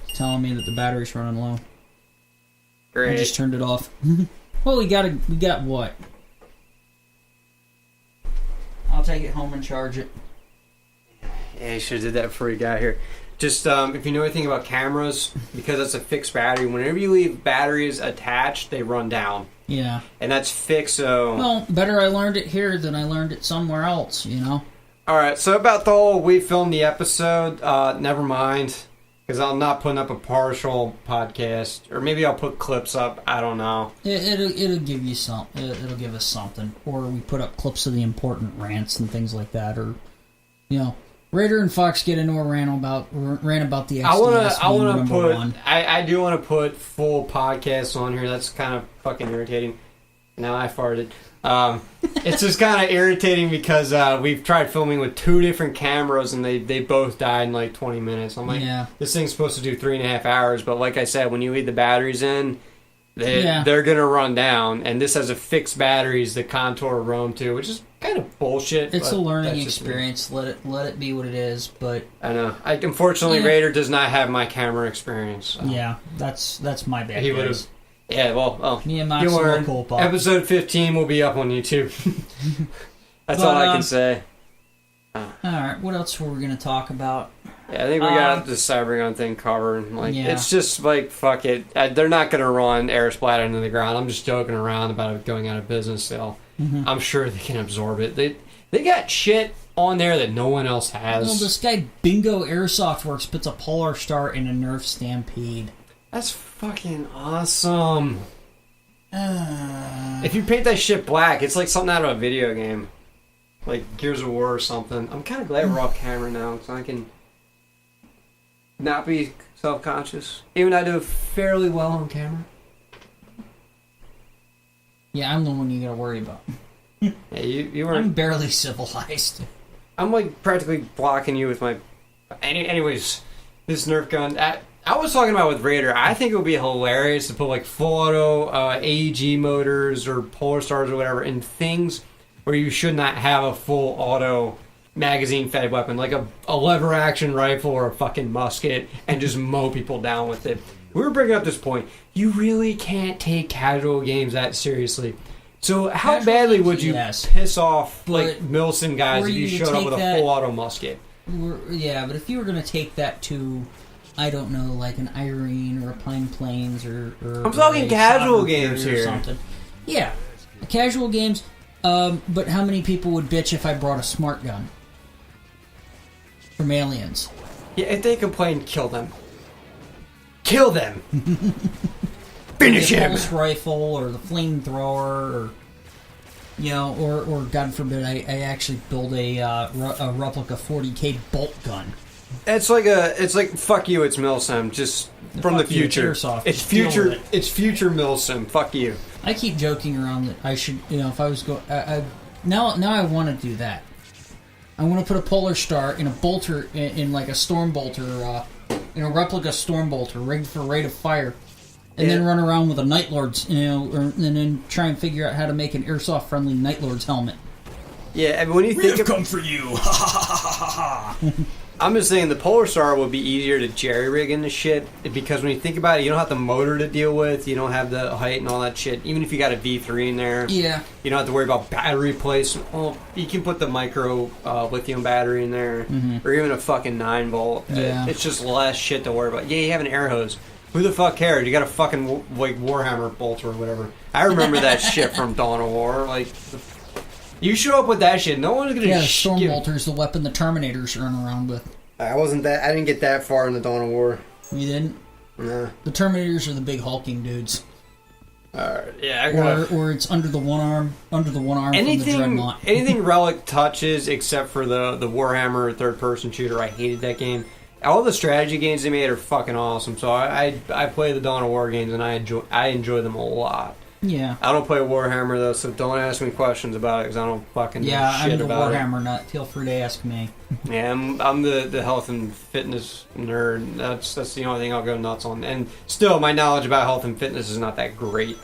It's telling me that the battery's running low. Great. I just turned it off. Well, we got what? I'll take it home and charge it. Yeah, you should have did that before you got here. Just, if you know anything about cameras, because it's a fixed battery, whenever you leave batteries attached, they run down. Yeah. And that's fixed, so... Well, better I learned it here than I learned it somewhere else, you know? Alright, so about the whole we filmed the episode, never mind. Because I'm not putting up a partial podcast. Or maybe I'll put clips up, I don't know. It'll give you it'll give us something. Or we put up clips of the important rants and things like that, or, you know... Raider and Fox get into a rant about the XDS. I do want to put full podcasts on here. That's kind of fucking irritating. Now I farted. It's just kind of irritating because we've tried filming with 2 different cameras and they both died in like 20 minutes. I'm like, This thing's supposed to do 3.5 hours, but like I said, when you leave the batteries in, they're gonna run down. And this has a fixed batteries that contour roam to, which is kind of bullshit. It's a learning experience. Let it be what it is. But I know. Unfortunately, Raider does not have my camera experience. So. Yeah, that's my bad. He would have. Yeah, well, me and Max are cool. Episode 15 will be up on YouTube. That's all I can say. All right, what else were we going to talk about? Yeah, I think we got the Cybergun thing covered. It's just like, fuck it. They're not going to run Airsplat into the ground. I'm just joking around about it going out of business still. Mm-hmm. I'm sure they can absorb it. They got shit on there that no one else has. Well, this guy Bingo Airsoftworks puts a Polarstar in a Nerf Stampede. That's fucking awesome. If you paint that shit black, it's like something out of a video game. Like Gears of War or something. I'm kind of glad we're off camera now, so I can not be self-conscious. Even though I do it fairly well on camera. Yeah, I'm the one you gotta worry about. Yeah, you were. I'm barely civilized. I'm like practically blocking you with my... Anyways, this Nerf gun... I was talking about with Raider, I think it would be hilarious to put like full auto AEG motors or Polarstars or whatever in things where you should not have a full auto magazine fed weapon, like a lever action rifle or a fucking musket, and just mow people down with it. We were bringing up this point. You really can't take casual games that seriously. So how Casual badly games, would you yes. piss off But like milsim guys if you showed up with a full auto musket? Yeah, but if you were going to take that to, I don't know, like an Irene or a Pine Plains or I'm talking casual Sovereign games Carrier here. or something. Yeah, casual games. But how many people would bitch if I brought a smart gun from Aliens? Yeah, if they complain, kill them. Kill them. Finish the him. pulse rifle or the flamethrower, or or God forbid, I actually build a replica 40K bolt gun. It's like fuck you. It's milsim, just from the future. It's future. It's future milsim. Fuck you. I keep joking around that I should, if I was now I want to do that. I want to put a Polarstar in a bolter, in like a storm bolter, in a replica storm bolter rigged for rate of fire. And then run around with a Night Lord's, and then try and figure out how to make an airsoft-friendly Night Lord's helmet. Yeah, I mean, when you think have come for you, I'm just saying the Polarstar would be easier to jerry-rig into shit, because when you think about it, you don't have the motor to deal with, you don't have the height and all that shit. Even if you got a V3 in there, yeah, you don't have to worry about battery placement. Well, you can put the micro lithium battery in there, or even a fucking 9-volt. Yeah. It's just less shit to worry about. Yeah, you have an air hose. Who the fuck cares? You got a fucking like Warhammer bolt or whatever. I remember that shit from Dawn of War. Like, you show up with that shit, no one's gonna. Yeah, the storm bolter's the weapon the Terminators run around with. I didn't get that far in the Dawn of War. You didn't? Nah. The Terminators are the big hulking dudes. Yeah, or it's under the one arm from the Dreadnought. Anything Relic touches, except for the Warhammer third-person shooter. I hated that game. All the strategy games they made are fucking awesome. So I play the Dawn of War games and I enjoy them a lot. Yeah. I don't play Warhammer though, so don't ask me questions about it because I don't fucking know shit I'm the about Warhammer nut. Feel free to ask me. Yeah, I'm the health and fitness nerd. That's the only thing I'll go nuts on. And still, my knowledge about health and fitness is not that great.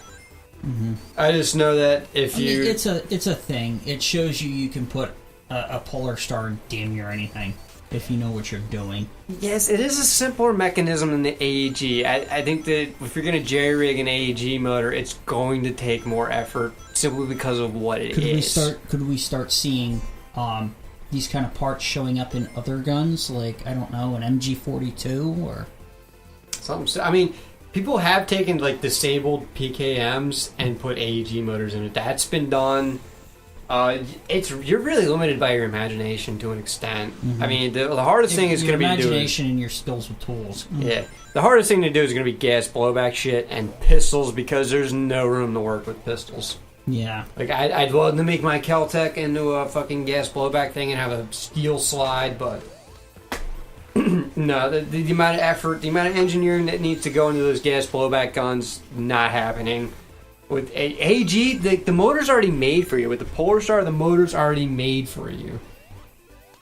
Mm-hmm. I just know that if you... it's a thing. It shows you can put a Polarstar in damn near anything if you know what you're doing. Yes, it is a simpler mechanism than the AEG. I think that if you're going to jerry-rig an AEG motor, it's going to take more effort simply because of what it is. Could we start seeing these kind of parts showing up in other guns, like, I don't know, an MG42 or something? I mean, people have taken like disabled PKMs and put AEG motors in it. That's been done. You're really limited by your imagination to an extent. Mm-hmm. I mean, the hardest thing is going to be imagination and your skills with tools. Mm. Yeah, the hardest thing to do is going to be gas blowback shit and pistols because there's no room to work with pistols. Yeah, like I'd love to make my Kel-Tec into a fucking gas blowback thing and have a steel slide, but no, the amount of effort, the amount of engineering that needs to go into those gas blowback guns, not happening. With AG, the motor's already made for you. With the Polarstar, the motor's already made for you.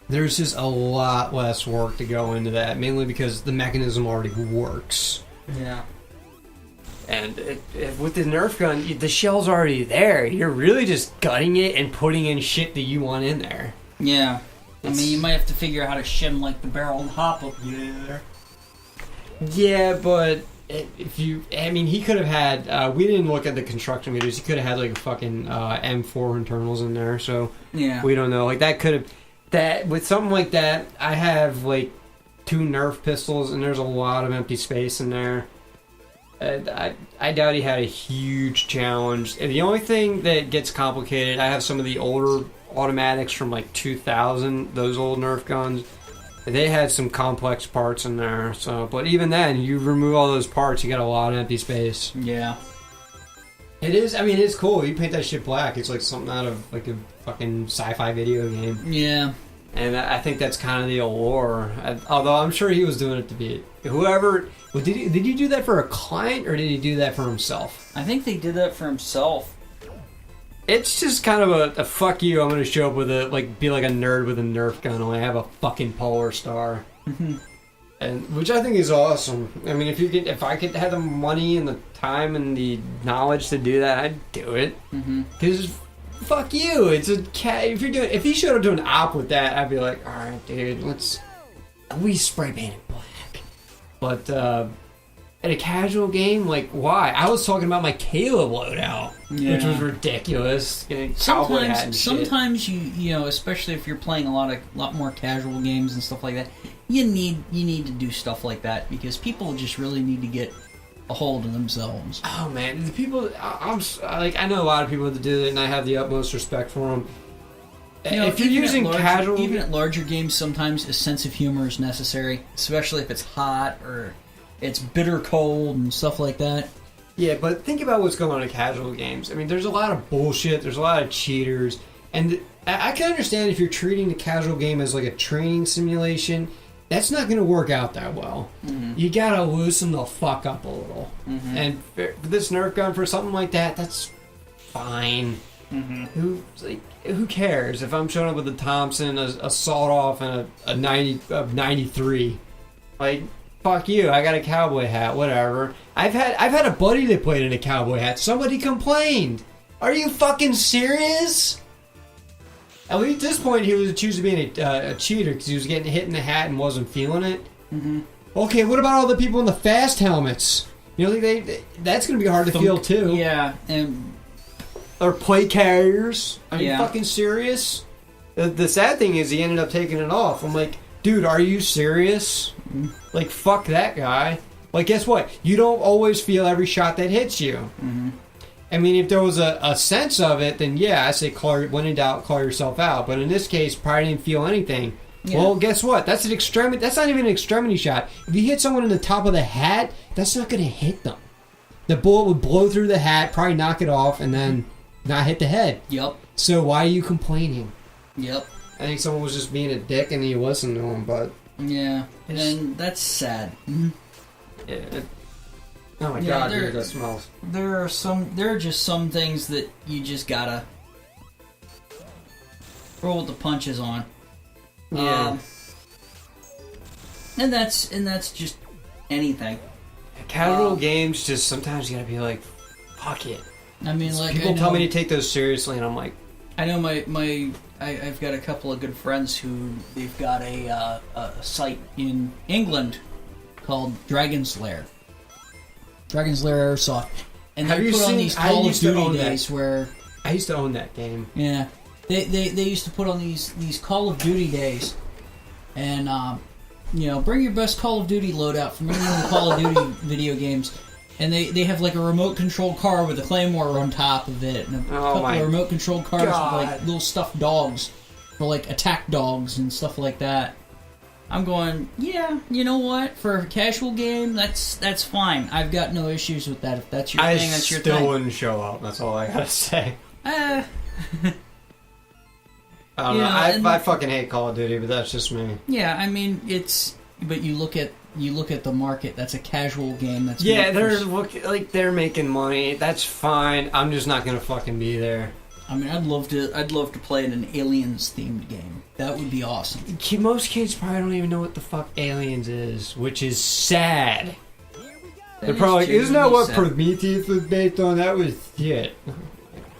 There's just a lot less work to go into that, mainly because the mechanism already works. Yeah. And with the Nerf gun, the shell's already there. You're really just gutting it and putting in shit that you want in there. Yeah. I mean, you might have to figure out how to shim like the barrel and hop up there. Yeah, but... he could have had. We didn't look at the construction videos. He could have had like a fucking M4 internals in there. So yeah, we don't know. Like that could have. That with something like that, I have like 2 Nerf pistols, and there's a lot of empty space in there. I doubt he had a huge challenge. And the only thing that gets complicated, I have some of the older automatics from like 2000, those old Nerf guns. They had some complex parts in there. So, but even then, you remove all those parts, you got a lot of empty space. Yeah. It is. I mean, it's cool. You paint that shit black. It's like something out of like a fucking sci-fi video game. Yeah. And I think that's kind of the allure. Although I'm sure he was doing it to be whoever. Well, did he do that for a client or did he do that for himself? I think they did that for himself. It's just kind of a fuck you. I'm gonna show up with be like a nerd with a Nerf gun. Only have a fucking Polarstar. Mm-hmm. And which I think is awesome. I mean, if I could have the money and the time and the knowledge to do that, I'd do it. Because fuck you. It's a cat. If he showed up to an op with that, I'd be like, all right, dude, we spray paint it black. But at a casual game, like, why? I was talking about my Caleb loadout, which was ridiculous. Sometimes you know, especially if you're playing a lot more casual games and stuff like that, you need to do stuff like that because people just really need to get a hold of themselves. Oh man, the people I know a lot of people that do it, and I have the utmost respect for them. You know, if you're using casual, even at larger games, sometimes a sense of humor is necessary, especially if it's hot or it's bitter cold and stuff like that. Yeah, but think about what's going on in casual games. I mean, there's a lot of bullshit. There's a lot of cheaters, and I can understand if you're treating the casual game as like a training simulation. That's not going to work out that well. You gotta loosen the fuck up a little. And for this Nerf gun, for something like that, that's fine. Who cares if I'm showing up with a Thompson, a sawed-off, and a 93? Like, fuck you. I got a cowboy hat. Whatever. I've had a buddy that played in a cowboy hat. Somebody complained. Are you fucking serious? At least at this point, he was choosing being a cheater because he was getting hit in the hat and wasn't feeling it. Okay, what about all the people in the fast helmets? You know, that's going to be hard to feel too. Yeah, or plate carriers. Are you fucking serious? The sad thing is he ended up taking it off. I'm like, dude, are you serious? Like, fuck that guy. Like, guess what? You don't always feel every shot that hits you. I mean, if there was a sense of it, then yeah, I say when in doubt, call yourself out. But in this case, probably didn't feel anything. Yeah. Well, guess what? That's an extremity. That's not even an extremity shot. If you hit someone in the top of the hat, that's not going to hit them. The bullet would blow through the hat, probably knock it off, and then not hit the head. Yep. So why are you complaining? Yep. I think someone was just being a dick and he listened to him, but... Yeah, and that's sad. Yeah. Oh my god, dude, that smells. There are just some things that you just gotta roll with the punches on. Yeah. And that's just anything. Casual games, just sometimes you gotta be like, fuck it. I mean, like, people tell me to take those seriously, and I'm like, I know I've got a couple of good friends who they've got a site in England called Dragon's Lair. Dragon's Lair Airsoft, and they put on these Call of Duty days where I used to own that game. Yeah, they used to put on these Call of Duty days, and you know, bring your best Call of Duty loadout from any of the Call of Duty video games. And they have like a remote controlled car with a claymore on top of it, and a couple of remote controlled cars with like little stuffed dogs for like attack dogs and stuff like that. I'm going, yeah, you know what? For a casual game, that's fine. I've got no issues with that. If that's your thing, that's your thing. I still wouldn't show up. That's all I gotta say. I don't know. I fucking hate Call of Duty, but that's just me. Yeah, I mean, but you look at the market. That's a casual game. That's they're making money. That's fine. I'm just not gonna fucking be there. I mean, I'd love to play in an Aliens themed game. That would be awesome. Most kids probably don't even know what the fuck Aliens is, which is sad. They're probably like, isn't that what Prometheus was based on? That was shit.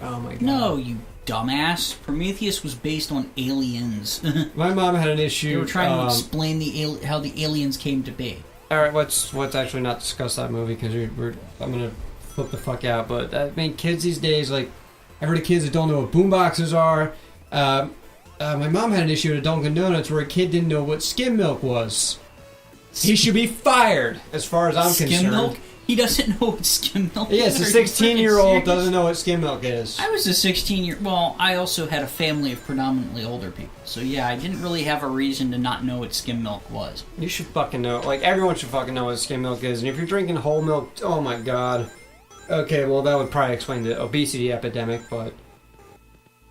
Oh my god. No, you dumbass. Prometheus was based on aliens. My mom had an issue. They were trying to explain how the aliens came to be. All right, let's actually not discuss that movie because I'm gonna flip the fuck out. But I mean, kids these days, like, I heard of kids that don't know what boomboxes are. My mom had an issue at a Dunkin' Donuts where a kid didn't know what skim milk was. He should be fired, as far as I'm concerned. Skim milk? He doesn't know what skim milk is. Yes, a 16-year-old doesn't know what skim milk is. I was a 16-year... Well, I also had a family of predominantly older people. So, yeah, I didn't really have a reason to not know what skim milk was. You should fucking know. Like, everyone should fucking know what skim milk is. And if you're drinking whole milk, oh my god. Okay, well, that would probably explain the obesity epidemic, but...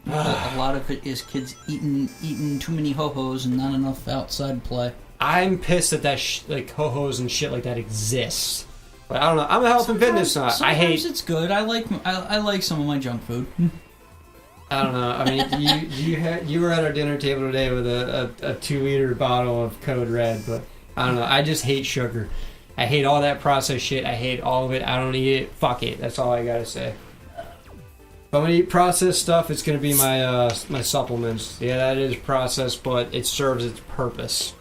A lot of it is kids eating too many ho-hos and not enough outside play. I'm pissed that like ho-hos and shit like that exists. But I don't know. I'm a health and fitness nut. I hate. Sometimes it's good. I like some of my junk food. I don't know. I mean, you were at our dinner table today with a 2-liter bottle of Code Red, but I don't know. I just hate sugar. I hate all that processed shit. I hate all of it. I don't eat it. Fuck it. That's all I gotta say. If I'm gonna eat processed stuff, it's gonna be my my supplements. Yeah, that is processed, but it serves its purpose.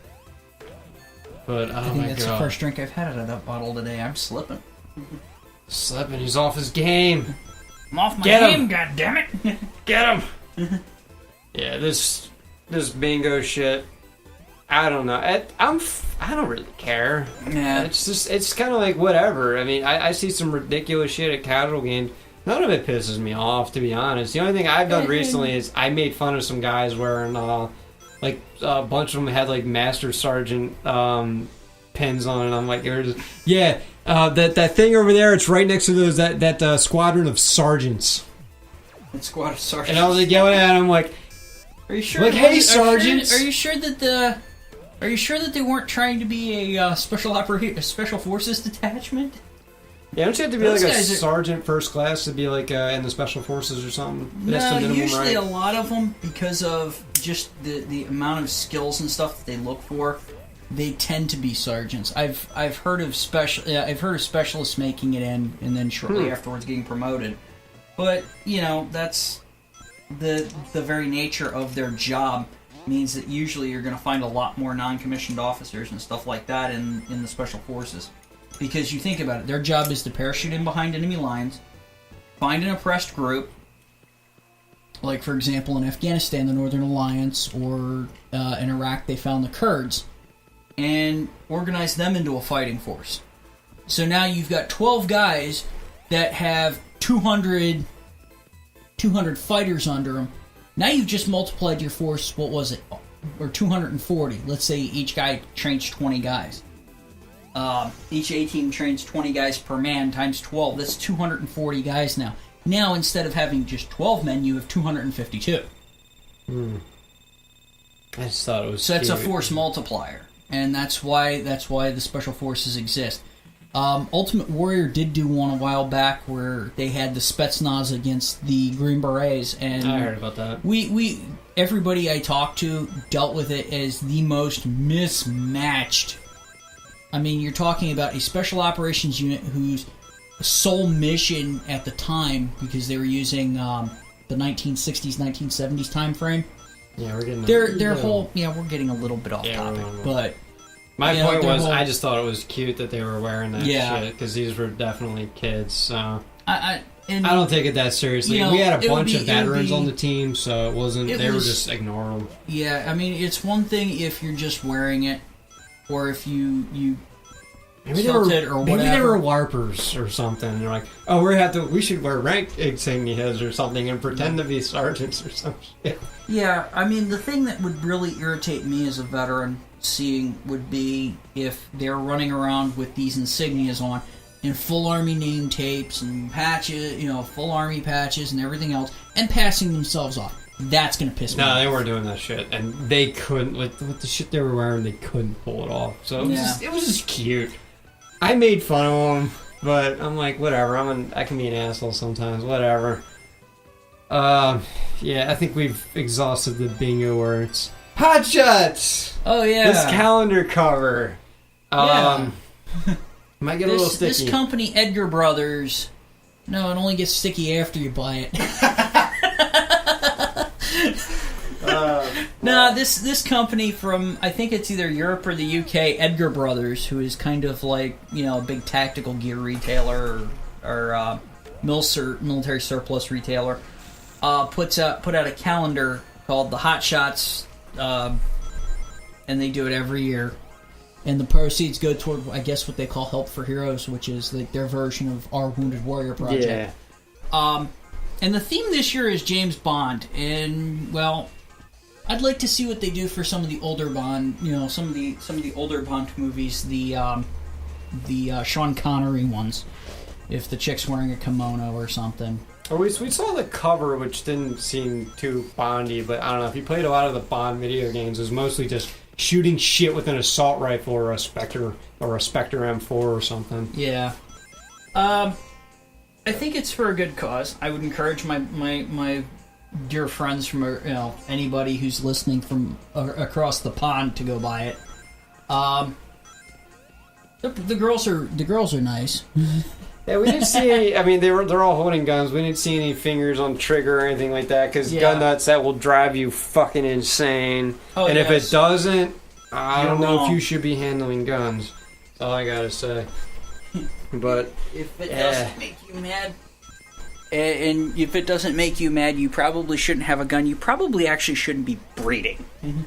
But I think that's the first drink I've had out of that bottle today. I'm slipping. Slipping. He's off his game. I'm off my game. God damn it! Get him. Yeah, this bingo shit. I don't know. I don't really care. Yeah. It's kind of like whatever. I mean, I see some ridiculous shit at casual games. None of it pisses me off, to be honest. The only thing I've done recently is I made fun of some guys wearing like a bunch of them had like Master Sergeant pins on it. I'm like, that thing over there. It's right next to those that squadron of sergeants. That squad of sergeants. And I was like yelling at him like, "Are you sure? Like, hey, sergeants! Are you sure that they weren't trying to be a special forces detachment?" Yeah, don't you have to be like a sergeant first class to be like in the special forces or something? That's the minimum, usually right? A lot of them, because of just the amount of skills and stuff that they look for, they tend to be sergeants. I've heard of specialists making it in and then shortly afterwards getting promoted. But that's the very nature of their job means that usually you're going to find a lot more non-commissioned officers and stuff like that in the special forces. Because you think about it, their job is to parachute in behind enemy lines, find an oppressed group, like for example in Afghanistan, the Northern Alliance, or in Iraq they found the Kurds, and organize them into a fighting force. So now you've got 12 guys that have 200 fighters under them. Now you've just multiplied your force, what was it, or 240. Let's say each guy trains 20 guys. Each A-team trains 20 guys per man times 12. That's 240 guys now. Now, instead of having just 12 men, you have 252. I just thought it was so that's a force multiplier. And that's why the special forces exist. Ultimate Warrior did do one a while back where they had the Spetsnaz against the Green Berets. And I heard about that. Everybody I talked to dealt with it as the most mismatched. I mean, you're talking about a special operations unit whose sole mission at the time, because they were using the 1960s, 1970s time frame. Yeah, we're getting we're getting a little bit off topic, but my point was, I just thought it was cute that they were wearing that shit because these were definitely kids. So I don't take it that seriously. We had a bunch of veterans on the team, so it wasn't. They were just ignoring them. Yeah, I mean, it's one thing if you're just wearing it. Or if you maybe they were LARPers or something. And they're like, oh, we should wear rank insignias or something and pretend to be sergeants or some shit. Yeah, I mean, the thing that would really irritate me as a veteran seeing would be if they're running around with these insignias on and full army name tapes and patches, full army patches and everything else, and passing themselves off. That's gonna piss me off. No, they weren't doing that shit, and they couldn't. Like with the shit they were wearing, they couldn't pull it off. So it was just cute. I made fun of them, but I'm like, whatever. I can be an asshole sometimes. Whatever. Yeah, I think we've exhausted the bingo words. Hot shots. Oh yeah. This calendar cover. Might get a little sticky. This company, Edgar Brothers. No, it only gets sticky after you buy it. No, this company from, I think it's either Europe or the UK, Edgar Brothers, who is kind of like, a big tactical gear retailer or military surplus retailer, put out a calendar called the Hot Shots, and they do it every year. and the proceeds go toward, I guess, what they call Help for Heroes, which is like their version of our Wounded Warrior project. Yeah. And the theme this year is James Bond, and well, I'd like to see what they do for some of the older Bond, some of the older Bond movies, the Sean Connery ones, if the chick's wearing a kimono or something. We saw the cover, which didn't seem too Bondy, but I don't know, if you played a lot of the Bond video games, it was mostly just shooting shit with an assault rifle or a Spectre M4 or something. Yeah. I think it's for a good cause. I would encourage my dear friends from anybody who's listening from across the pond to go buy it. The girls are nice. Yeah, we didn't see any. I mean, they're all holding guns. We didn't see any fingers on trigger or anything like that, because gun nuts, that will drive you fucking insane. Oh, and if it doesn't, I don't know if you should be handling guns. That's all I gotta say. But if it doesn't make you mad, and if it doesn't make you mad, you probably shouldn't have a gun. You probably actually shouldn't be breeding. Mm-hmm.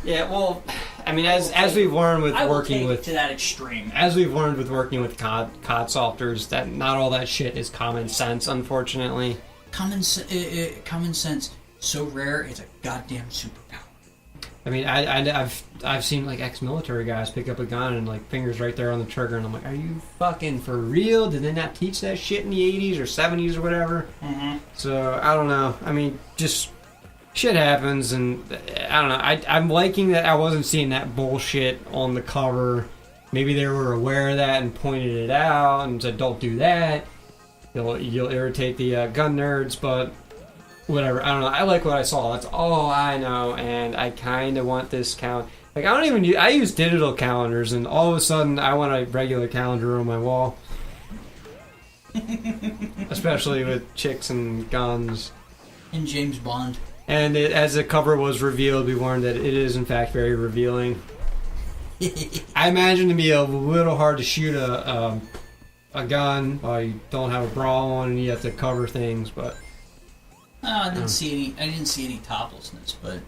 Yeah, well, I mean, as we've learned with working with to that extreme, as we've learned with working with cod softers, that not all that shit is common sense, unfortunately. Common sense, so rare, it's a goddamn superpower. I mean, I've seen like ex-military guys pick up a gun and like fingers right there on the trigger, and I'm like, are you fucking for real? Did they not teach that shit in the 80s or 70s or whatever? Mm-hmm. So I don't know. I mean, just shit happens, and I don't know. I'm liking that I wasn't seeing that bullshit on the cover. Maybe they were aware of that and pointed it out and said, don't do that. You'll irritate the gun nerds, but whatever. I don't know. I like what I saw. That's all I know, and I kind of want this count. Like, I use digital calendars, and all of a sudden I want a regular calendar on my wall. Especially with chicks and guns. And James Bond. And as the cover was revealed, we learned that it is, in fact, very revealing. I imagine it to be a little hard to shoot a gun while you don't have a bra on and you have to cover things, but... I didn't see any toplessness, but...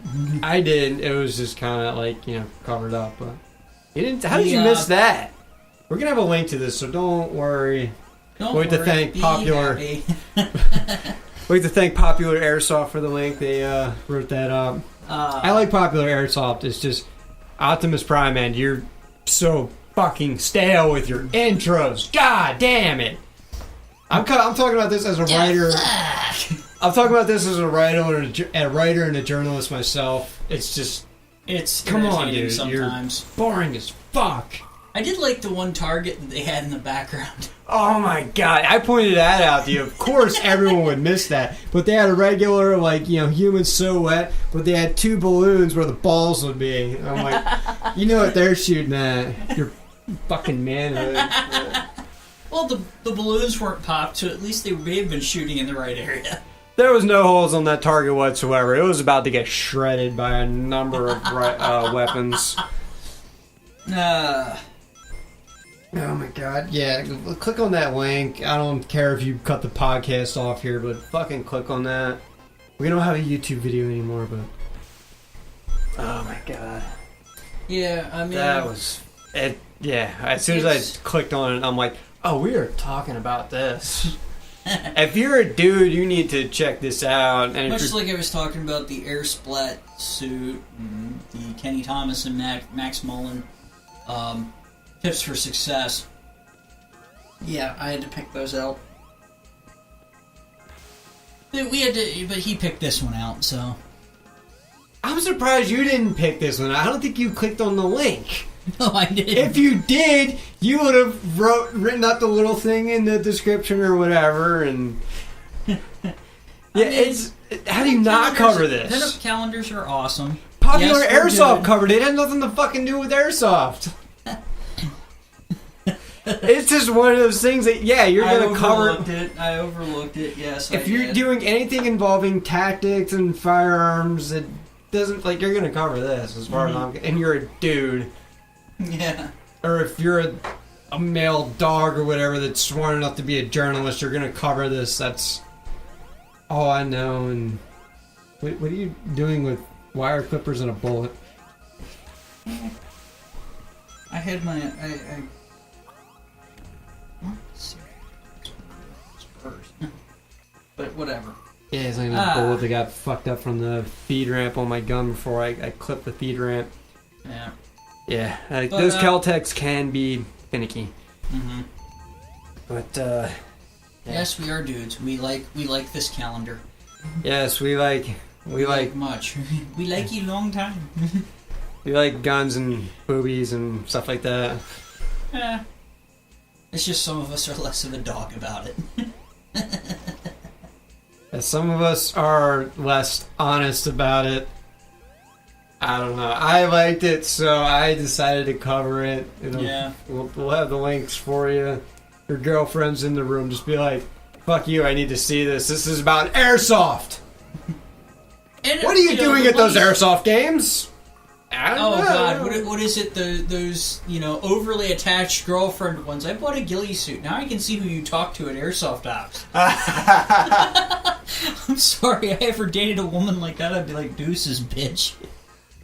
I did. It was just kind of like, covered up, but... You didn't... How did you miss that? We're going to have a link to this, so don't worry. Wait to thank Popular... We'd like to thank Popular Airsoft for the link. They wrote that up. I like Popular Airsoft. It's just Optimus Prime, man. You're so fucking stale with your intros. God damn it! I'm talking about this as a writer. I'm talking about this as a writer and a journalist myself. It's come on, dude. Sometimes. You're boring as fuck. I did like the one target that they had in the background. Oh my god, I pointed that out to you. Of course everyone would miss that. But they had a regular, human silhouette, but they had two balloons where the balls would be. I'm like, you know what they're shooting at. Your fucking manhood. Well, the balloons weren't popped, so at least they may have been shooting in the right area. There was no holes on that target whatsoever. It was about to get shredded by a number of weapons. Oh my god, yeah, click on that link. I don't care if you cut the podcast off here, but fucking click on that. We don't have a YouTube video anymore, but... Oh my god. Yeah, I mean... That was... it. Yeah, as soon as I clicked on it, I'm like, oh, we are talking about this. If you're a dude, you need to check this out. And much like I was talking about the Airsplat suit, and the Keni Thomas and Max Mullen tips for success. Yeah, I had to pick those out. But he picked this one out, so... I'm surprised you didn't pick this one. I don't think you clicked on the link. No, I didn't. If you did, you would have written up the little thing in the description or whatever, and... how do you not cover this? Pinup calendars are awesome. Popular Airsoft covered it. It had nothing to fucking do with Airsoft. It's just one of those things that, you're going to cover... I overlooked it, yes. If you're doing anything involving tactics and firearms, it doesn't... you're going to cover this, as far as I'm... And you're a dude. Yeah. Or if you're a male dog or whatever that's smart enough to be a journalist, you're going to cover this. That's all I know. And what are you doing with wire clippers and a bullet? I had my let's see. But whatever. Yeah, it's like a bullet that got fucked up from the feed ramp on my gun before I clipped the feed ramp. Yeah. Yeah, those Kel-Tecs can be finicky. Mm-hmm. But yeah. Yes, we are dudes. We like this calendar. Yes, we like much. We like you long time. We like guns and boobies and stuff like that. It's just some of us are less of a dog about it. Some of us are less honest about it. I don't know. I liked it, so I decided to cover it. Yeah. We'll have the links for you. Your girlfriend's in the room. Just be like, fuck you, I need to see this. This is about airsoft. And, what are you doing at those airsoft games? I don't know. God, what is it? Those overly attached girlfriend ones. I bought a ghillie suit. Now I can see who you talk to at airsoft ops. I'm sorry. I ever dated a woman like that, I'd be like, deuces, bitch.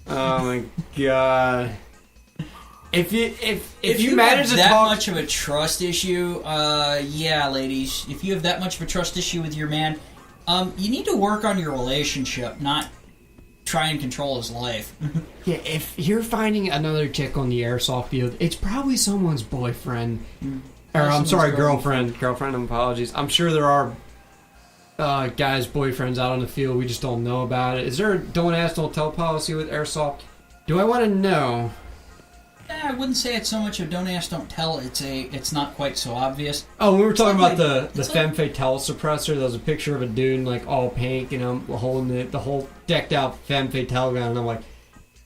Oh my god. If you manage to that talk much of a trust issue, yeah, ladies. If you have that much of a trust issue with your man, you need to work on your relationship, not try and control his life. Yeah, if you're finding another chick on the airsoft field, it's probably someone's boyfriend. Or, I'm sorry, girlfriend. Girlfriend, apologies. I'm sure there are guys' boyfriends out on the field. We just don't know about it. Is there a don't ask, don't tell policy with airsoft? Do I want to know? I wouldn't say it's so much of don't ask, don't tell. It's not quite so obvious. Oh, we were talking about the femme fatale suppressor. There was a picture of a dude in, like, all pink, holding the whole decked out femme fatale gun, and I'm like,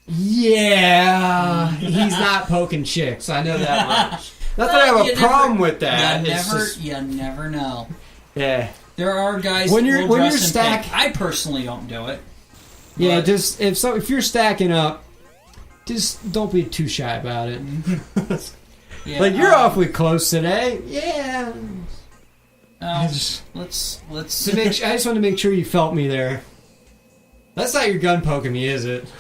yeah, he's not poking chicks. I know that much. Not that I have a problem with that. You never know. Yeah. There are guys when you're stacked. I personally don't do it. Yeah, just if you're stacking up, just don't be too shy about it. Yeah, like, you're awfully close today. Yeah. I just want to make sure you felt me there. That's not your gun poking me, is it?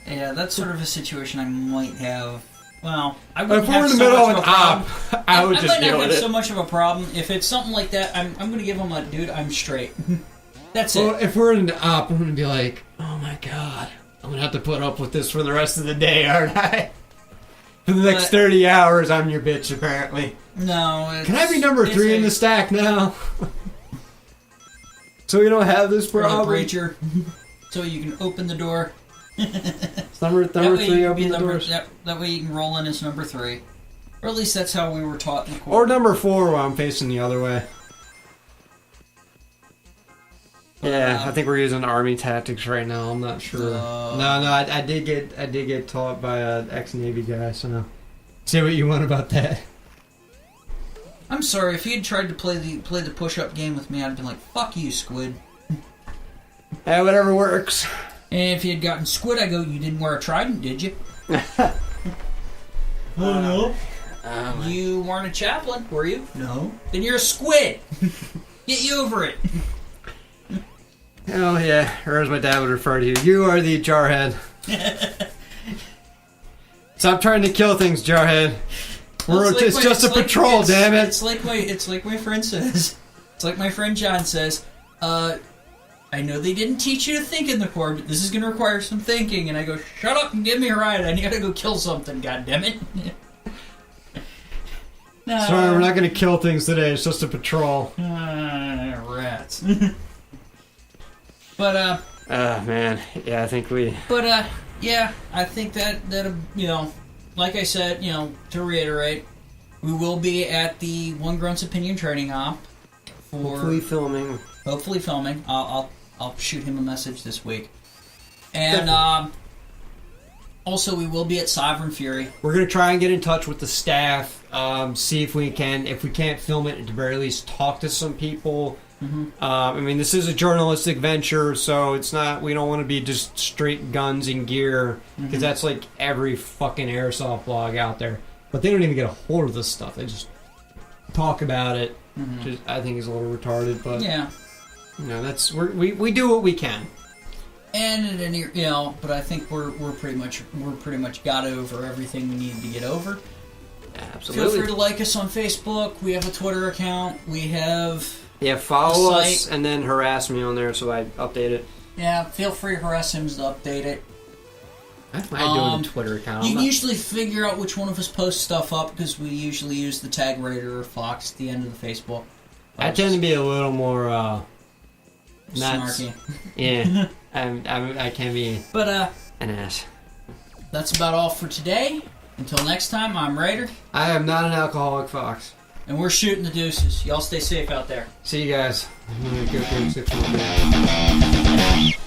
Yeah, that's sort of a situation I might have. Well, I if wouldn't we're have in the so middle much of an a op, I would just deal with it. I might not have so much of a problem. If it's something like that, I'm going to give them a dude, I'm straight. That's it. Well, if we're in the op, I'm going to be like, oh my god, I'm going to have to put up with this for the rest of the day, aren't I? For the next 30 hours, I'm your bitch, apparently. No, can I be number 3 in the stack now? So we don't have this problem? Breacher. So you can open the door. number 3, open the doors. That way you can roll in as number 3. Or at least that's how we were taught in the court. Or number 4 while I'm facing the other way. Yeah, I think we're using army tactics right now. I'm not sure. No, I did get taught by an ex-Navy guy. So no. Say what you want about that. I'm sorry, if he had tried to play the push-up game with me, I'd have been like, "Fuck you, Squid." Yeah, whatever works. And if he had gotten Squid, I go, "You didn't wear a trident, did you?" Oh no. You weren't a chaplain, were you? No. Then you're a Squid. Get you over it. Oh yeah, or as my dad would refer to you, you are the jarhead. Stop trying to kill things, jarhead. It's just a patrol, damn it. It's like my friend says. It's like my friend John says. I know they didn't teach you to think in the Corps, but this is going to require some thinking. And I go, shut up and give me a ride. I gotta go kill something. God damn it. No. Sorry, we're not going to kill things today. It's just a patrol. Rats. But man, yeah, I think we. But yeah, I think that like I said, to reiterate, we will be at the One Grunt's Opinion training op for hopefully filming. I'll shoot him a message this week, and also we will be at Sovereign Fury. We're gonna try and get in touch with the staff, see if we can't film it, at the very least talk to some people. Mm-hmm. I mean, this is a journalistic venture, so it's not. We don't want to be just straight guns and gear, because that's like every fucking airsoft blog out there. But they don't even get a hold of this stuff. They just talk about it, which I think is a little retarded. But yeah, that's we do what we can. And but I think we're pretty much got over everything we needed to get over. Absolutely. Feel free to like us on Facebook. We have a Twitter account. We have follow us and then harass me on there so I update it. Yeah, feel free to harass him to update it. I might do a Twitter account. You can usually figure out which one of us posts stuff up because we usually use the tag Raider or Fox at the end of the Facebook. I tend to be a little more snarky. Yeah, I can be an ass. That's about all for today. Until next time, I'm Raider. I am not an alcoholic fox. And we're shooting the deuces. Y'all stay safe out there. See you guys. I'm gonna go for 6 more minutes.